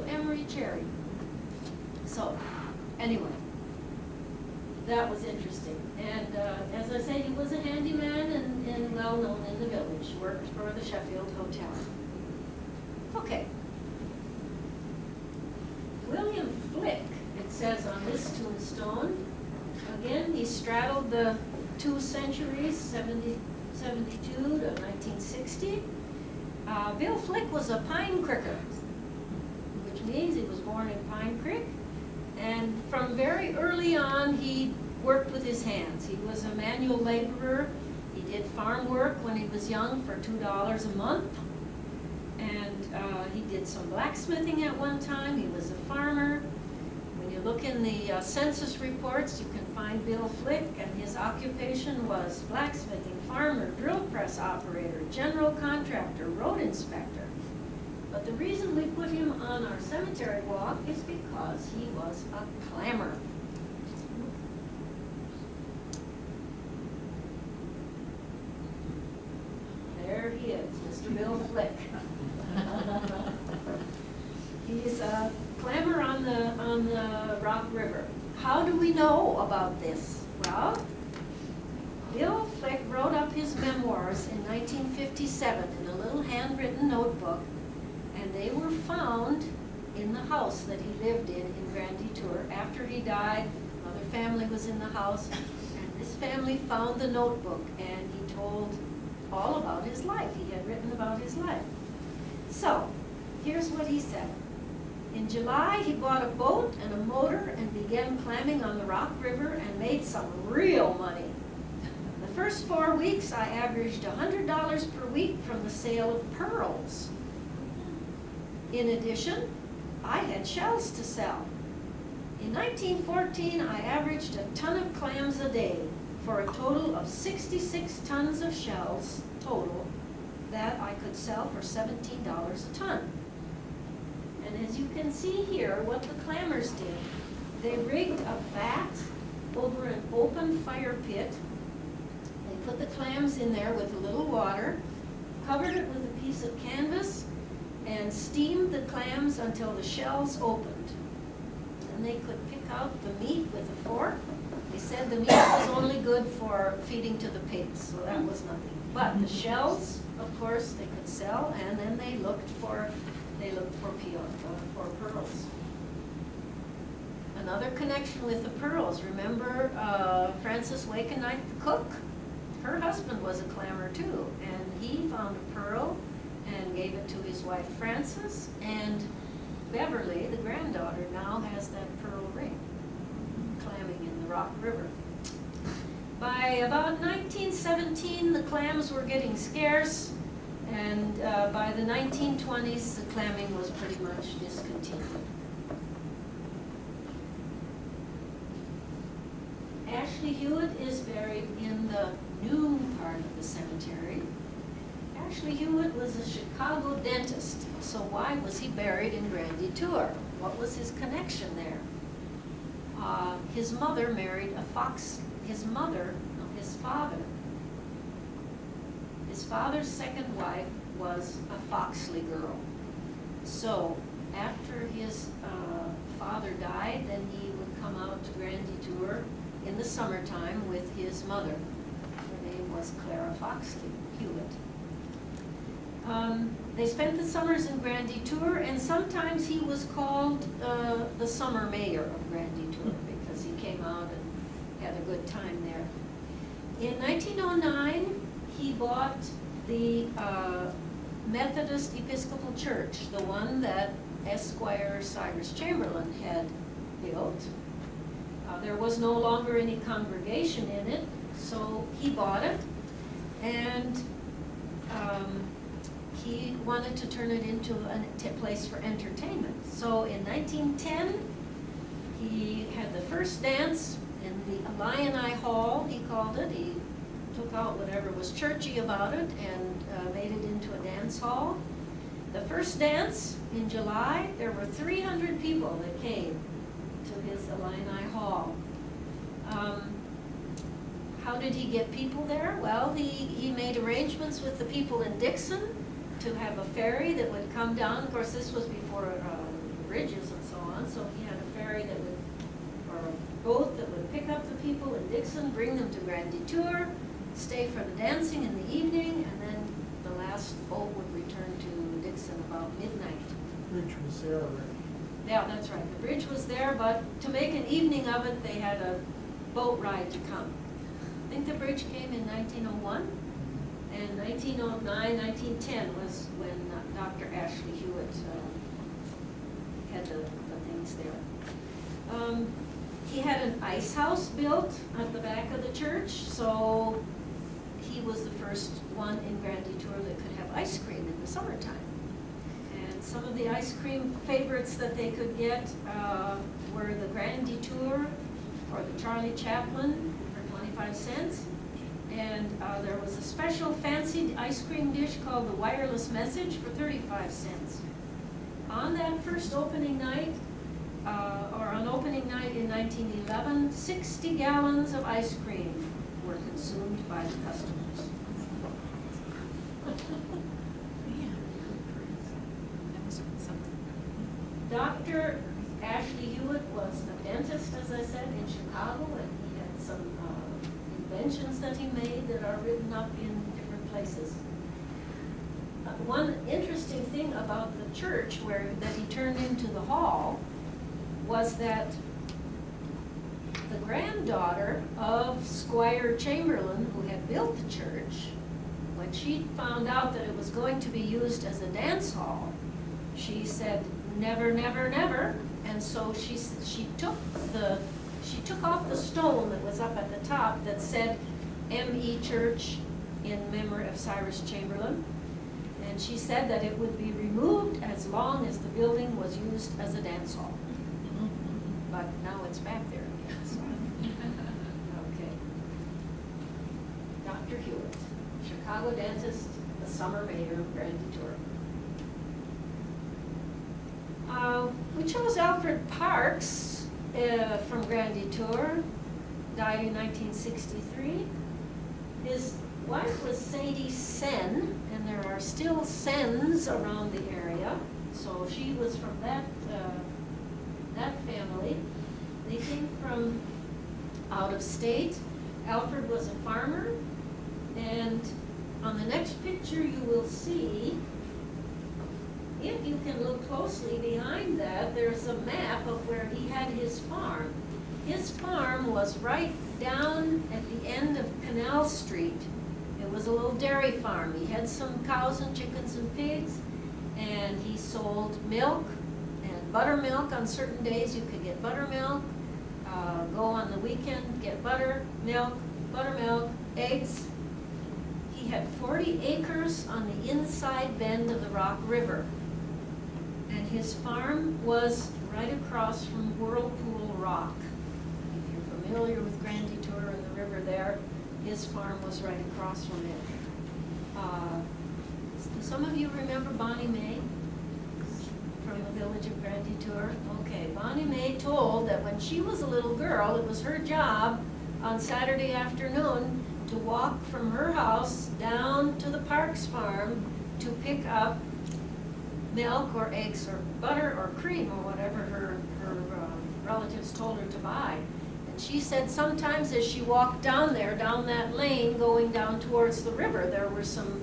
Emery Cherry. So, anyway, that was interesting. And as I say, he was a handyman and well-known in the village, worked for the Sheffield Hotel. Okay. William Flick, it says on this tombstone, again, he straddled the 2 centuries, 1772 to 1960. Bill Flick was a Pine Cricker, which means he was born in Pine Creek. And from very early on, he worked with his hands. He was a manual laborer. He did farm work when he was young for $2 a month. And he did some blacksmithing at one time. He was a farmer. When you look in the census reports, you can find Bill Flick, and his occupation was blacksmithing, farmer, drill press operator, general contractor, road inspector. But the reason we put him on our cemetery walk is because he was a clammer. There he is, Mr. Bill Flick. He's a clammer on the Rock River. How do we know about this? Well, Bill Flick wrote up his memoirs in 1957 in a little handwritten notebook, and they were found in the house that he lived in Grand Detour. After he died, another family was in the house, and this family found the notebook, and he told all about his life. He had written about his life. So, here's what he said. In July, he bought a boat and a motor and began clamming on the Rock River and made some real money. The first 4 weeks, I averaged $100 per week from the sale of pearls. In addition, I had shells to sell. In 1914, I averaged a ton of clams a day for a total of 66 tons of shells total that I could sell for $17 a ton. And as you can see here, what the clammers did, they rigged a vat over an open fire pit. They put the clams in there with a little water, covered it with a piece of canvas, and steamed the clams until the shells opened. Then they could pick out the meat with a fork. They said the meat was only good for feeding to the pigs, so that was nothing. But the shells, of course, they could sell, and then they looked for pearls. Another connection with the pearls. Remember Frances Wakennight, the cook? Her husband was a clammer too, and he found a pearl and gave it to his wife Frances, and Beverly, the granddaughter, now has that pearl ring, clamming in the Rock River. By about 1917, the clams were getting scarce, and by the 1920s, the clamming was pretty much discontinued. Ashley Hewitt is buried in the new part of the cemetery. Ashley Hewitt was a Chicago dentist, so why was he buried in Grand Detour? What was his connection there? His mother married a Fox, his father's second wife was a Foxley girl. So after his father died, then he would come out to Grand Detour in the summertime with his mother. Her name was Clara Foxley Hewitt. They spent the summers in Grand Detour, and sometimes he was called the summer mayor of Grand Detour because he came out and had a good time there. In 1909, he bought the Methodist Episcopal Church, the one that Esquire Cyrus Chamberlain had built. There was no longer any congregation in it, so he bought it, and he wanted to turn it into a place for entertainment. So in 1910, he had the first dance in the Illini Hall, he called it. He took out whatever was churchy about it and made it into a dance hall. The first dance in July, there were 300 people that came to his Illini Hall. How did he get people there? Well, he made arrangements with the people in Dixon to have a ferry that would come down. Of course, this was before bridges and so on, so he had a ferry that would, or a boat that would pick up the people in Dixon, bring them to Grand Detour, stay for the dancing in the evening, and then the last boat would return to Dixon about midnight. Bridge was there already. Yeah, that's right. The bridge was there, but to make an evening of it, they had a boat ride to come. I think the bridge came in 1901, and 1909, 1910 was when Dr. Ashley Hewitt had the things there. He had an ice house built at the back of the church, so he was the first one in Grand Detour that could have ice cream in the summertime. And some of the ice cream favorites that they could get were the Grand Detour or the Charlie Chaplin for 25 cents. And there was a special fancy ice cream dish called the Wireless Message for 35 cents. On that first opening night, or on opening night in 1911, 60 gallons of ice cream were consumed by the customers. Dr. Ashley Hewitt was a dentist, as I said, in Chicago, and he had some inventions that he made that are written up in different places. One interesting thing about the church that he turned into the hall was that the granddaughter of Squire Chamberlain, who had built the church, when she found out that it was going to be used as a dance hall, she said, "Never, never, never." And so she took off the stone that was up at the top that said M.E. Church in memory of Cyrus Chamberlain. And she said that it would be removed as long as the building was used as a dance hall. But now it's back there again, so. Okay. Dr. Hewitt, Chicago dentist, the summer mayor of Grand Detour. We chose Alfred Parks from Grand Detour, died in 1963. His wife was Sadie Sen, and there are still Sens around the area, so she was from that family. They came from out of state. Alfred was a farmer, and on the next picture you will see, if you can look closely behind that, there's a map of where he had his farm. His farm was right down at the end of Canal Street. It was a little dairy farm. He had some cows and chickens and pigs, and he sold milk and buttermilk. On certain days you could get buttermilk, go on the weekend, get buttermilk, eggs. He had 40 acres on the inside bend of the Rock River. And his farm was right across from Whirlpool Rock. If you're familiar with Grand Detour and the river there, His farm was right across from it. Some of you remember Bonnie Mae from the village of Grand Detour? Okay, Bonnie Mae told that when she was a little girl, it was her job on Saturday afternoon to walk from her house down to the Parks farm to pick up milk or eggs or butter or cream or whatever her relatives told her to buy. And she said sometimes as she walked down there, down that lane going down towards the river, there were some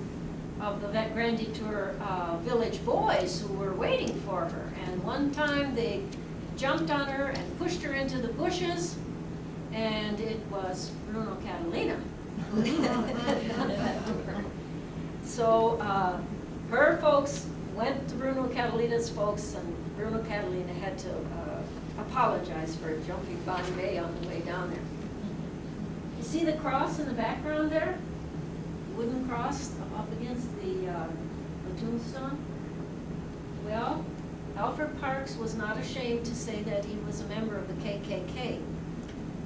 of the Grand Detour village boys who were waiting for her. And one time they jumped on her and pushed her into the bushes, and it was Bruno Catalina. So her folks went to Bruno Catalina's folks, and Bruno Catalina had to apologize for jumping Bonnie Mae on the way down there. You see the cross in the background there? Wooden cross up against the tombstone? Well, Alfred Parks was not ashamed to say that he was a member of the KKK.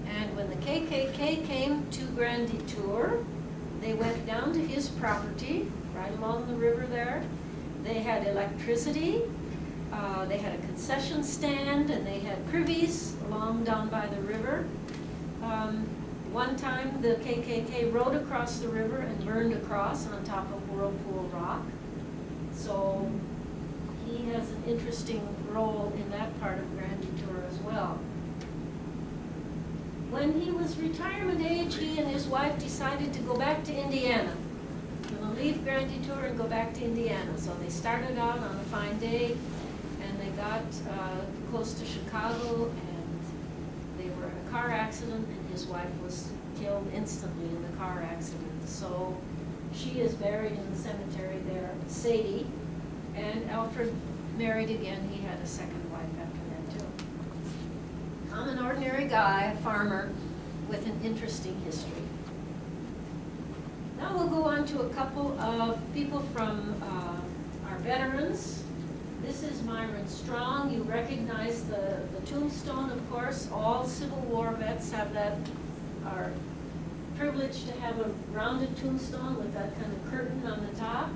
And when the KKK came to Grand Detour, they went down to his property, right along the river there. They had electricity, they had a concession stand, and they had privies along down by the river. One time the KKK rode across the river and burned a cross on top of Whirlpool Rock. So he has an interesting role in that part of Grand Detour as well. When he was retirement age, he and his wife decided to go back to Indiana. They're going to leave Grand Detour and go back to Indiana. So they started out on a fine day, and they got close to Chicago, and they were in a car accident, and his wife was killed instantly in the car accident. So she is buried in the cemetery there, Sadie, and Alfred married again. He had a second wife after that too. I'm an ordinary guy, a farmer, with an interesting history. Now we'll go on to a couple of people from our veterans. This is Myron Strong. You recognize the tombstone, of course. All Civil War vets have that, are privileged to have a rounded tombstone with that kind of curtain on the top.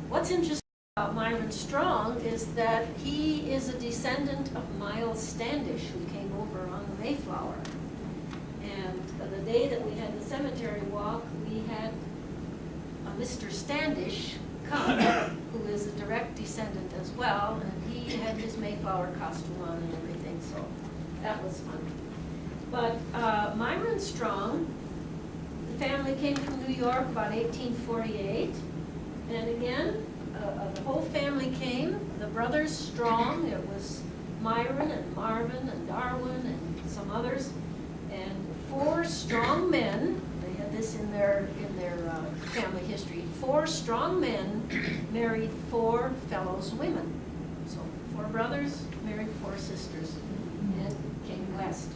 What's interesting about Myron Strong is that he is a descendant of Miles Standish, who came over on the Mayflower. And the day that we had the cemetery walk, we had a Mr. Standish come, who is a direct descendant as well, and he had his Mayflower costume on and everything, so that was fun. But Myron Strong, the family came from New York about 1848, and again, the whole family came, the brothers Strong. It was Myron and Marvin and Darwin and some others, and 4 strong men. They had this in their family history. 4 strong men married 4 fellows women. So 4 brothers married 4 sisters and came west.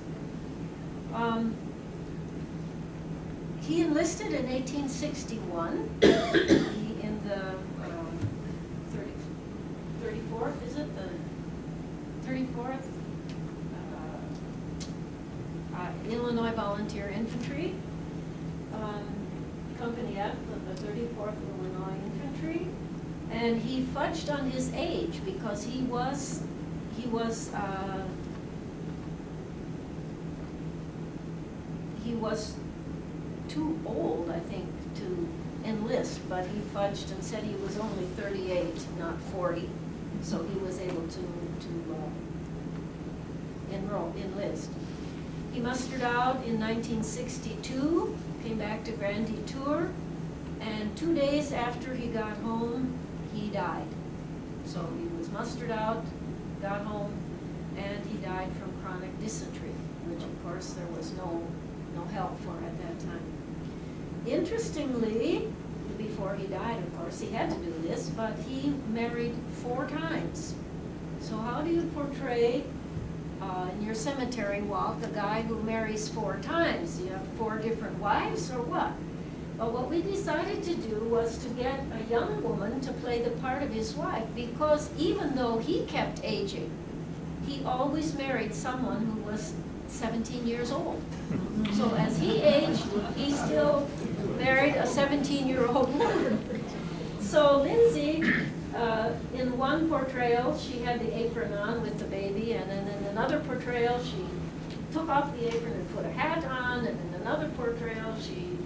He enlisted in 1861 in the 34th, is it? The 34th Illinois Volunteer Infantry, Company F of the 34th Illinois Infantry, and he fudged on his age because he was too old, I think, to enlist, but he fudged and said he was only 38, not 40, so he was able to enlist. He mustered out in 1962, came back to Grand Detour, and 2 days after he got home, he died. So he was mustered out, got home, and he died from chronic dysentery, which of course there was no help for at that time. Interestingly, before he died, of course, he had to do this, but he married 4 times. So how do you portray in your cemetery walk a guy who marries 4 times? You have 4 different wives or what? But what we decided to do was to get a young woman to play the part of his wife, because even though he kept aging, he always married someone who was 17 years old. So as he aged, he still married a 17-year-old woman. So Lindsay, in one portrayal, she had the apron on with the baby, and then in another portrayal, she took off the apron and put a hat on, and in another portrayal, she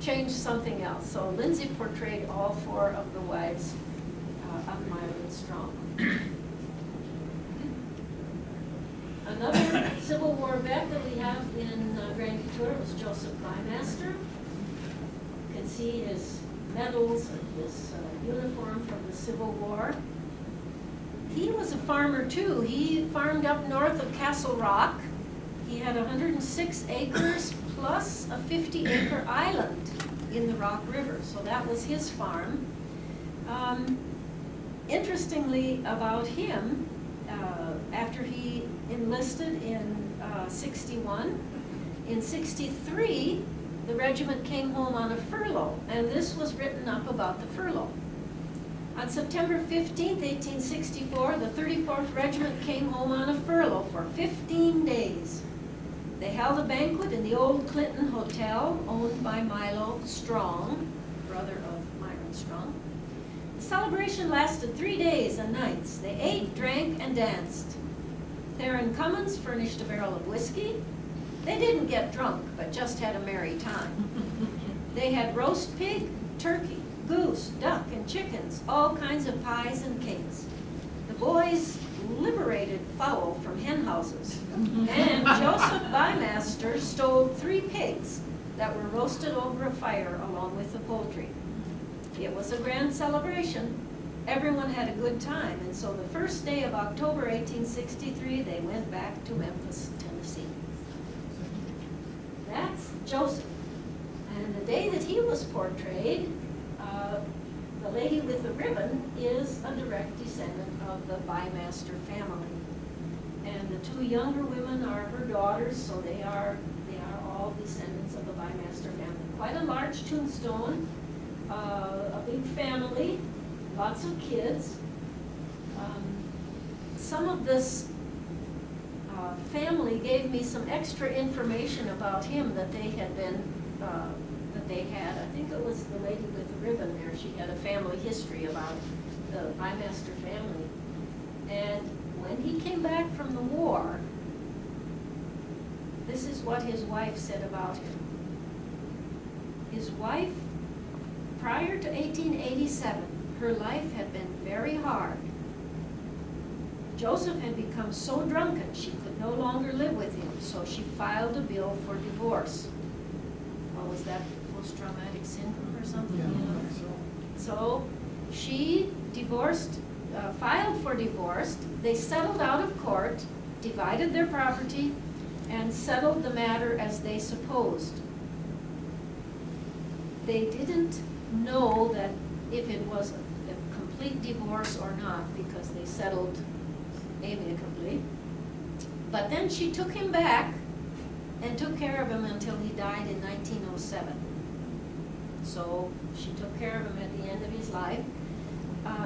changed something else. So Lindsay portrayed all 4 of the wives of Myron Strong. Another Civil War vet that we have in Grand Couture was Joseph Bymaster. You can see his medals and his uniform from the Civil War. He was a farmer too. He farmed up north of Castle Rock. He had 106 acres plus a 50-acre island in the Rock River. So that was his farm. Interestingly about him, after he enlisted in 61, in 63, the regiment came home on a furlough, and this was written up about the furlough. On September 15th, 1864, the 34th Regiment came home on a furlough for 15 days. They held a banquet in the old Clinton Hotel, owned by Milo Strong, brother of Myron Strong. The celebration lasted 3 days and nights. They ate, drank, and danced. Theron Cummins furnished a barrel of whiskey. They didn't get drunk, but just had a merry time. They had roast pig, turkey, goose, duck, and chickens, all kinds of pies and cakes. The boys liberated fowl from hen houses. And Joseph Bymaster stole 3 pigs that were roasted over a fire along with the poultry. It was a grand celebration. Everyone had a good time, and so the first day of October 1863, they went back to Memphis, Tennessee. That's Joseph. And the day that he was portrayed, the lady with the ribbon is a direct descendant of the Bymaster family. And the 2 younger women are her daughters, so they are all descendants of the Bymaster family. Quite a large tombstone, a big family, lots of kids. Some of this family gave me some extra information about him that they had been, I think it was the lady with the ribbon there, she had a family history about the Bymaster family. And when he came back from the war, this is what his wife said about him. His wife, prior to 1887, her life had been very hard. Joseph had become so drunken she could no longer live with him, so she filed a bill for divorce. What was that, post-traumatic syndrome or something? Yeah, You know? So she divorced, filed for divorce. They settled out of court, divided their property, and settled the matter as they supposed. They didn't know that if it was a complete divorce or not, because they settled amicably. But then she took him back and took care of him until he died in 1907. So she took care of him at the end of his life.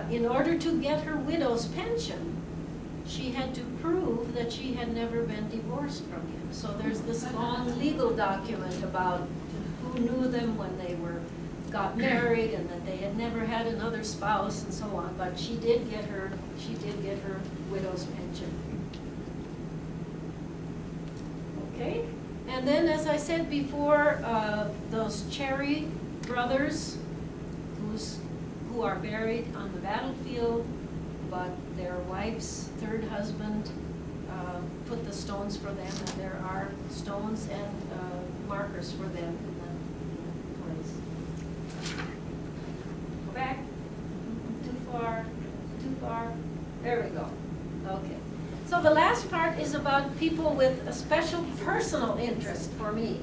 In order to get her widow's pension, she had to prove that she had never been divorced from him. So there's this long legal document about who knew them when they got married and that they had never had another spouse and so on. But she did get her widow's pension. Okay, and then as I said before, those Cherry brothers who are buried on the battlefield, but their wife's third husband put the stones for them, and there are stones and markers for them in the place. Go back. Too far. There we go. Okay. So the last part is about people with a special personal interest for me.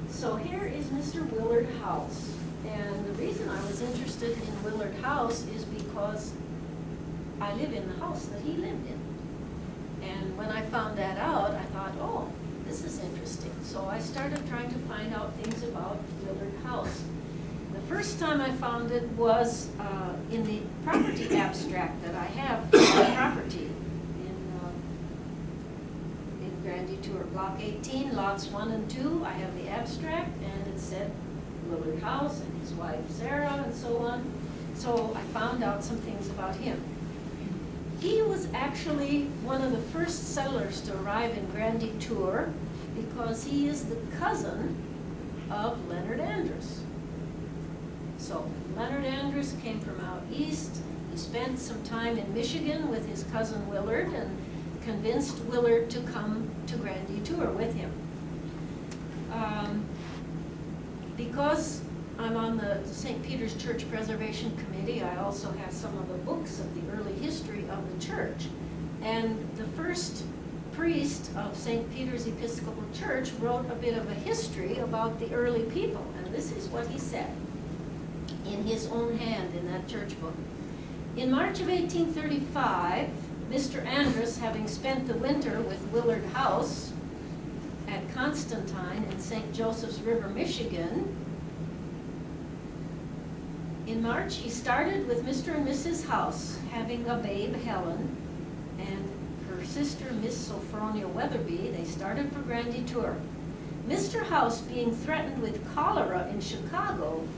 So here is Mr. Willard House. And the reason I was interested in Willard House is because I live in the house that he lived in. And when I found that out, I thought, oh, this is interesting. So I started trying to find out things about Willard House. The first time I found it was in the property abstract that I have for my property in Grand Detour. Block 18, lots 1 and 2, I have the abstract, and it said Willard House and his wife Sarah and so on. So I found out some things about him. He was actually one of the first settlers to arrive in Grand Detour because he is the cousin of Leonard Andrus. So Leonard Andrus came from out east. He spent some time in Michigan with his cousin Willard and convinced Willard to come to Grand Detour with him. Because I'm on the St. Peter's Church Preservation Committee, I also have some of the books of the early history of the church. And the first priest of St. Peter's Episcopal Church wrote a bit of a history about the early people. And this is what he said in his own hand in that church book. In March of 1835, Mr. Andrus, having spent the winter with Willard House at Constantine in St. Joseph's River, Michigan, in March he started with Mr. and Mrs. House, having a babe, Helen, and her sister, Miss Sophronia Weatherby. They started for Grand Detour. Mr. House being threatened with cholera in Chicago,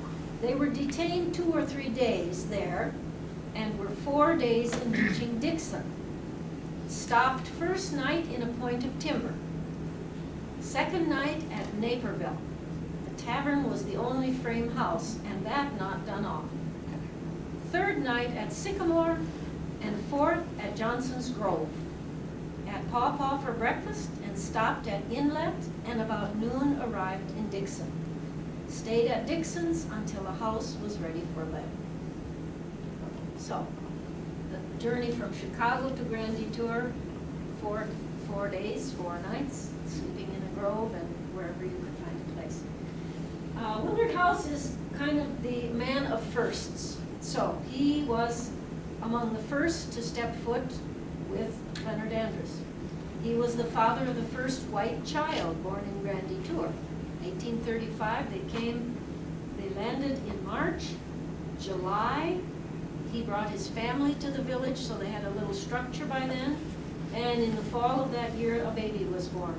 they were detained 2 or 3 days there and were 4 days in reaching Dixon. Stopped first night in a point of timber. Second night at Naperville. The tavern was the only frame house, and that not done off. Third night at Sycamore, and fourth at Johnson's Grove. At Paw Paw for breakfast, and stopped at Inlet, and about noon arrived in Dixon. Stayed at Dixon's until the house was ready for let. So, the journey from Chicago to Grand Detour, 4 days, 4 nights, sleeping in a grove and wherever you could find a place. Willard House is kind of the man of firsts. So he was among the first to step foot with Leonard Andrus. He was the father of the first white child born in Grand Detour. 1835, they landed in March. July, he brought his family to the village, so they had a little structure by then. And in the fall of that year, a baby was born.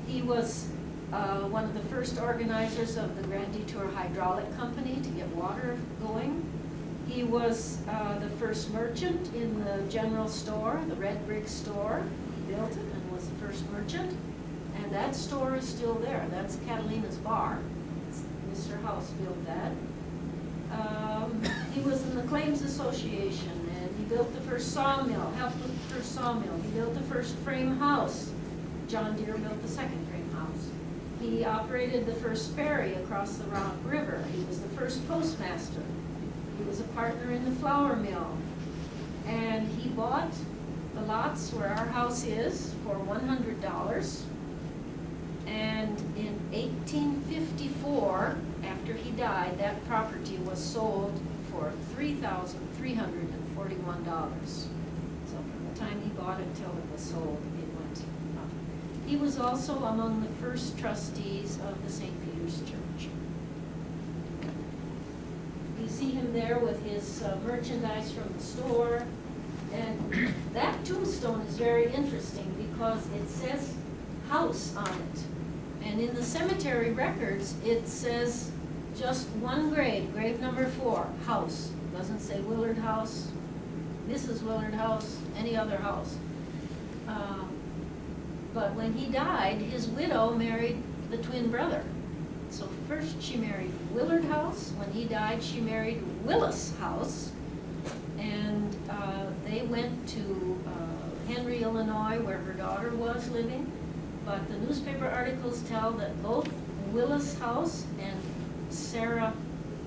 He was one of the first organizers of the Grand Detour Hydraulic Company to get water going. He was the first merchant in the general store, the Red Brick store. He built it and was the first merchant. And that store is still there. That's Catalina's Bar. Mr. House built that. He was in the Claims Association, and he built the first sawmill, helped with the first sawmill. He built the first frame house. John Deere built the second frame house. He operated the first ferry across the Rock River. He was the first postmaster. He was a partner in the flour mill. And he bought the lots where our house is for $100. And in 1854, after he died, that property was sold for $3,341. So from the time he bought it till it was sold, it went up. He was also among the first trustees of the St. Peter's Church. You see him there with his merchandise from the store. And that tombstone is very interesting because it says house on it. And in the cemetery records, it says just one grave, grave number 4, house. Doesn't say Willard House, Mrs. Willard House, any other house. But when he died, his widow married the twin brother. So first she married Willard House. When he died, she married Willis House. And they went to Henry, Illinois, where her daughter was living. But the newspaper articles tell that both Willis House and Sarah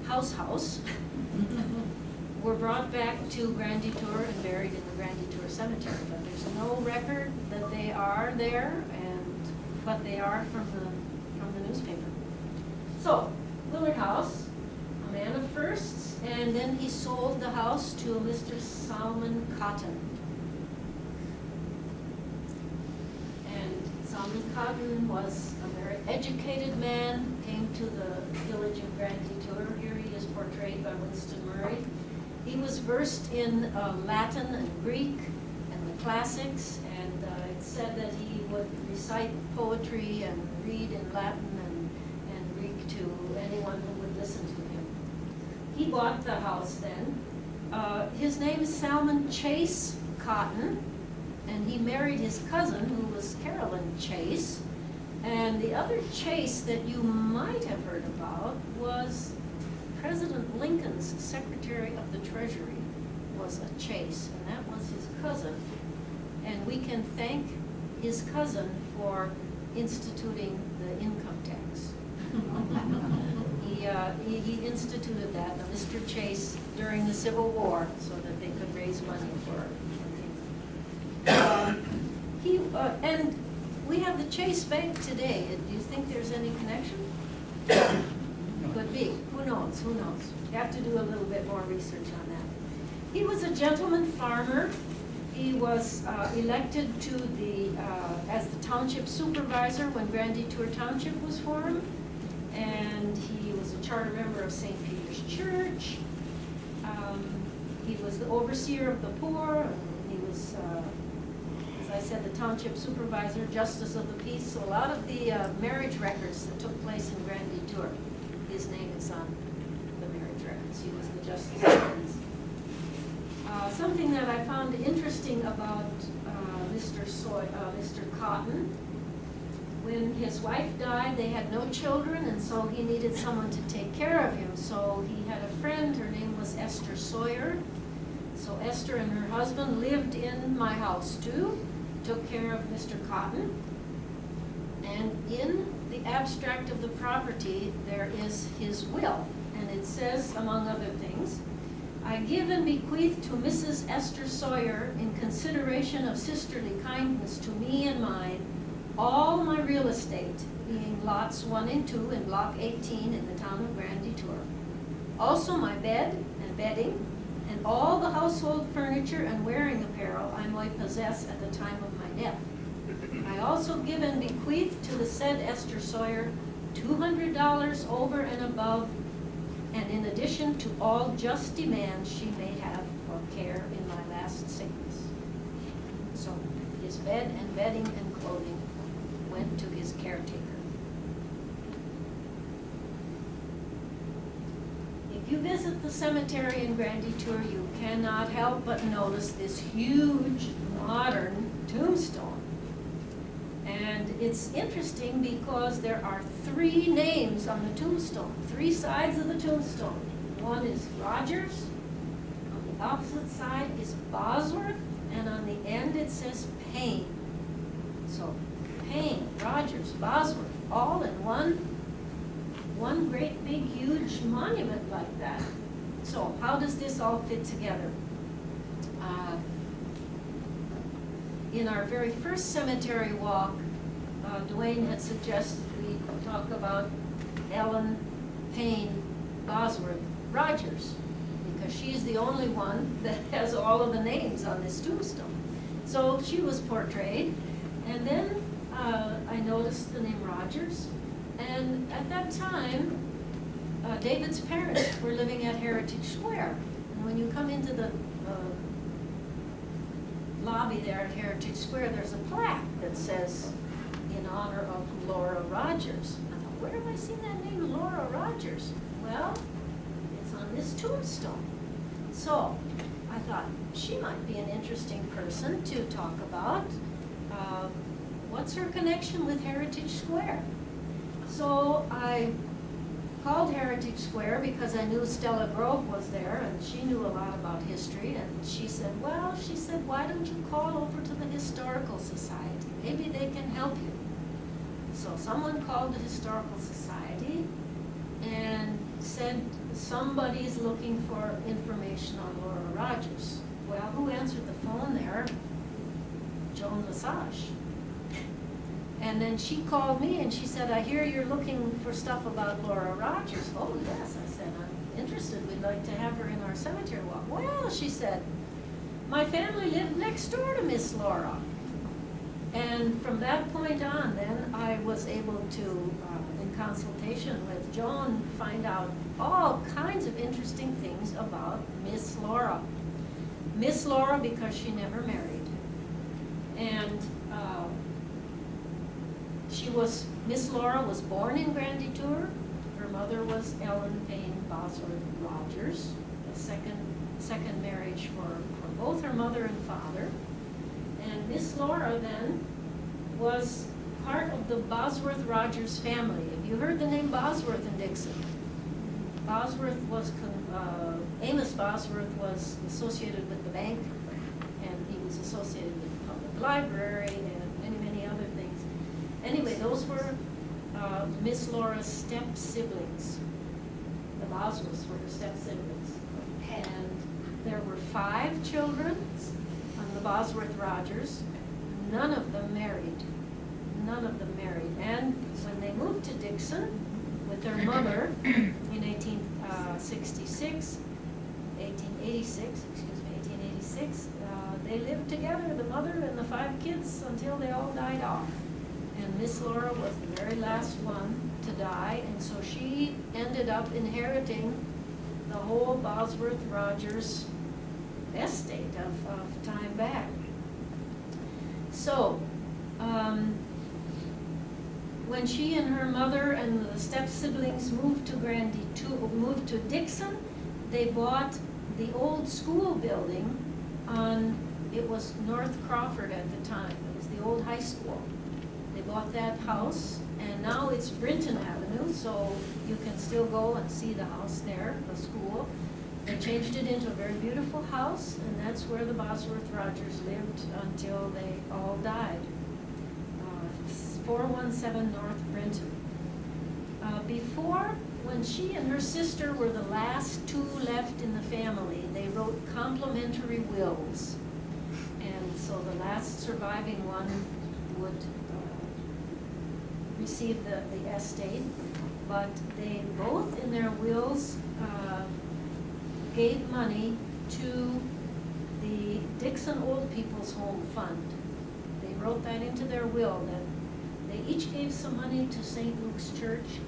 House were brought back to Grand Detour and buried in the Grand Detour Cemetery. But there's no record that they are there, but they are from the newspaper. So, Willard House, a man of firsts, and then he sold the house to Mr. Solomon Cotton. Solomon Cotton was a very educated man, came to the village of Grand Detour. Here he is portrayed by Winston Murray. He was versed in Latin and Greek and the classics, and it said that he would recite poetry and read in Latin and Greek to anyone who would listen to him. He bought the house then. His name is Salmon Chase Cotton, and he married his cousin, who was Carolyn Chase. And the other Chase that you might have heard about was President Lincoln's Secretary of the Treasury was a Chase, and that was his cousin. And we can thank his cousin for instituting the income tax. He instituted that, Mr. Chase, during the Civil War, so that they could raise money for him. And we have the Chase Bank today. Do you think there's any connection? Could be. Who knows? Who knows? You have to do a little bit more research on that. He was a gentleman farmer. He was elected to as the township supervisor when Grand Detour Township was formed. And he was a charter member of St. Peter's Church. He was the overseer of the poor. And he was, as I said, the township supervisor, justice of the peace. So a lot of the marriage records that took place in Grand Detour, his name is on the marriage records. He was the justice of the peace. Something that I found interesting about Mr. Cotton, when his wife died, they had no children, and so he needed someone to take care of him. So he had a friend, her name was Esther Sawyer. So Esther and her husband lived in my house too, took care of Mr. Cotton. And in the abstract of the property, there is his will. And it says, among other things, I give and bequeath to Mrs. Esther Sawyer, in consideration of sisterly kindness to me and mine, all my real estate, being lots 1 and 2 in block 18 in the town of Grand Detour. Also my bed and bedding, and all the household furniture and wearing apparel I might possess at the time of my death. I also give and bequeath to the said Esther Sawyer $200 over and above, and in addition to all just demands she may have for care in my last sickness. So his bed and bedding and clothing went to his caretaker. If you visit the cemetery in Grand Detour, you cannot help but notice this huge modern tombstone. And it's interesting because there are 3 names on the tombstone, 3 sides of the tombstone. One is Rogers, on the opposite side is Bosworth, and on the end it says Payne. So Payne, Rogers, Bosworth, all in one great big huge monument like that. So how does this all fit together? In our very first cemetery walk, Dwayne had suggested we talk about Ellen Payne Bosworth Rogers, because she's the only one that has all of the names on this tombstone. So she was portrayed, and then I noticed the name Rogers, and at that time, David's parents were living at Heritage Square. And when you come into the lobby there at Heritage Square, there's a plaque that says, in honor of Laura Rogers. I thought, where have I seen that name, Laura Rogers? Well, it's on this tombstone. So I thought, she might be an interesting person to talk about. What's her connection with Heritage Square? So I called Heritage Square because I knew Stella Grove was there, and she knew a lot about history, and she said, why don't you call over to the Historical Society? Maybe they can help you. So someone called the Historical Society and said, somebody's looking for information on Laura Rogers. Well, who answered the phone there? Joan Lesage. And then she called me and she said, I hear you're looking for stuff about Laura Rogers. Oh, yes. I said, I'm interested. We'd like to have her in our cemetery walk. Well, she said, my family lived next door to Miss Laura. And from that point on, then, I was able to, in consultation with Joan, find out all kinds of interesting things about Miss Laura. Miss Laura because she never married. And Miss Laura was born in Grand Detour. Her mother was Ellen Payne Bosworth Rogers, a second marriage for both her mother and father. And Miss Laura then was part of the Bosworth Rogers family. Have you heard the name Bosworth in Dixon? Bosworth was, Amos Bosworth was associated with the bank, and he was associated with the public library and many, many other things. Anyway, those were Miss Laura's step-siblings. The Bosworths were her step-siblings. And there were 5 children on the Bosworth Rogers. None of them married. None of them married. And when they moved to Dixon with their mother in 1886, they lived together, the mother and the 5 kids, until they all died off. And Miss Laura was the very last one to die, and so she ended up inheriting the whole Bosworth Rogers estate of time back. So, when she and her mother and the step-siblings moved to Dixon, they bought the old school building on, it was North Crawford at the time, it was the old high school. They bought that house, and now it's Brinton Avenue, so you can still go and see the house there, the school. They changed it into a very beautiful house, and that's where the Bosworth Rogers lived until they all died. 417 North Brinton. Before, when she and her sister were the last 2 left in the family, they wrote complimentary wills. And so the last surviving one would receive the estate, but they both in their wills gave money to the Dixon Old People's Home Fund. They wrote that into their will, that they each gave some money to St. Luke's Church,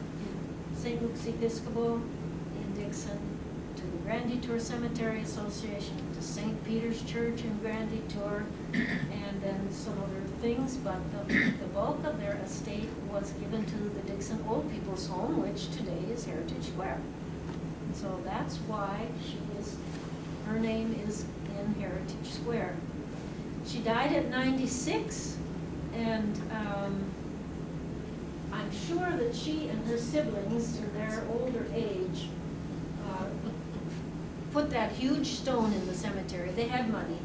St. Luke's Episcopal in Dixon, to the Grand Detour Cemetery Association, to St. Peter's Church in Grand Detour, and then some other things, but the bulk of their estate was given to the Dixon Old People's Home, which today is Heritage Square. So that's why her name is in Heritage Square. She died at 96, and I'm sure that she and her siblings, in their older age, put that huge stone in the cemetery. They had money.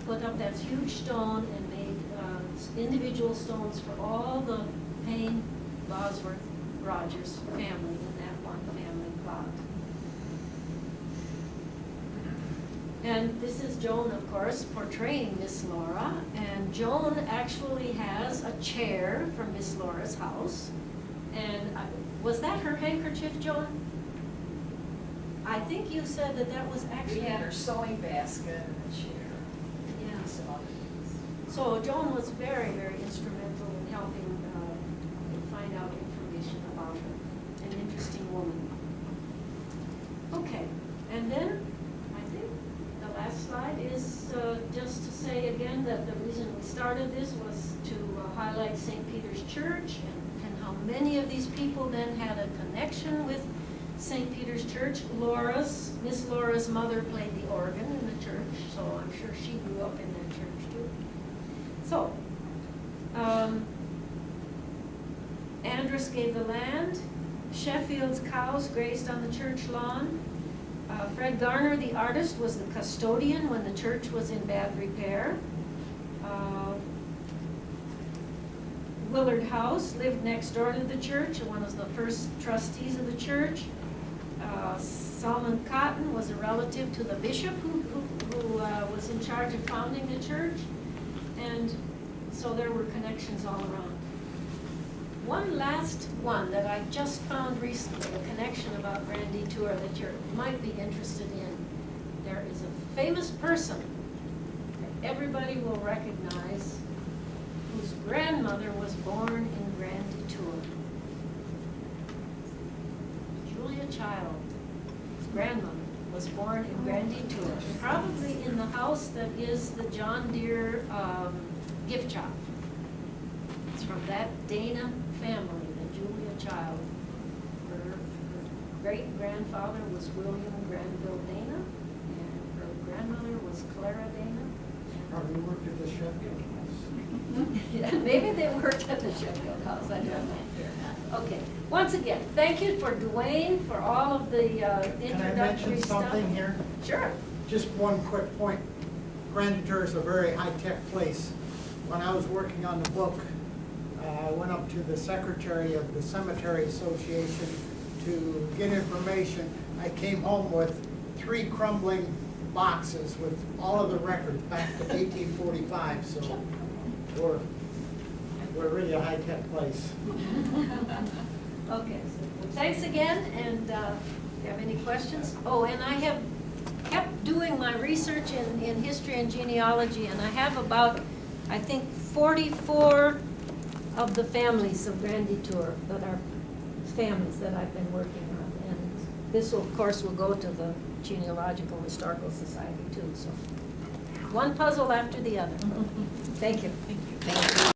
Put up that huge stone and made individual stones for all the Payne Bosworth Rogers family in that one family plot. And this is Joan, of course, portraying Miss Laura. And Joan actually has a chair from Miss Laura's house. And was that her handkerchief, Joan? I think you said that was actually... We had her sewing basket and a chair. Yeah. Some other things. So Joan was very, very instrumental in helping find out information about her. An interesting woman. Okay, and then I think the last slide is just to say again that the reason we started this was to highlight St. Peter's Church and how many of these people then had a connection with St. Peter's Church. Miss Laura's mother played the organ in the church, so I'm sure she grew up in that church too. So, Andrus gave the land. Sheffield's cows grazed on the church lawn. Fred Garner, the artist, was the custodian when the church was in bad repair. Willard House lived next door to the church and one of the first trustees of the church. Solomon Cotton was a relative to the bishop who was in charge of founding the church. And so there were connections all around. One last one that I just found recently, a connection about Grand Detour that you might be interested in. There is a famous person that everybody will recognize whose grandmother was born in Grand Detour. Julia Child, his grandmother, was born in Grand Detour, probably in the house that is the John Deere gift shop. It's from that Dana family, the Julia Child. Her great-grandfather was William Granville Dana, and her grandmother was Clara Dana. Probably worked at the Sheffield House. Yeah, maybe they worked at the Sheffield House, I don't know. Okay, once again, thank you for Dwayne, for all of the Can I introductory mention stuff. something here? Sure. Just one quick point. Grand Tour is a very high-tech place. When I was working on the book, I went up to the secretary of the Cemetery Association to get information. I came home with 3 crumbling boxes with all of the records back to 1845, so we're really a high-tech place. Okay, so thanks again, and if you have any questions? Oh, and I have kept doing my research in history and genealogy, and I have about, I think, 44 of the families of Grand Detour that are families that I've been working on. And this, of course, will go to the Genealogical Historical Society too, so one puzzle after the other. Thank you. Thank you.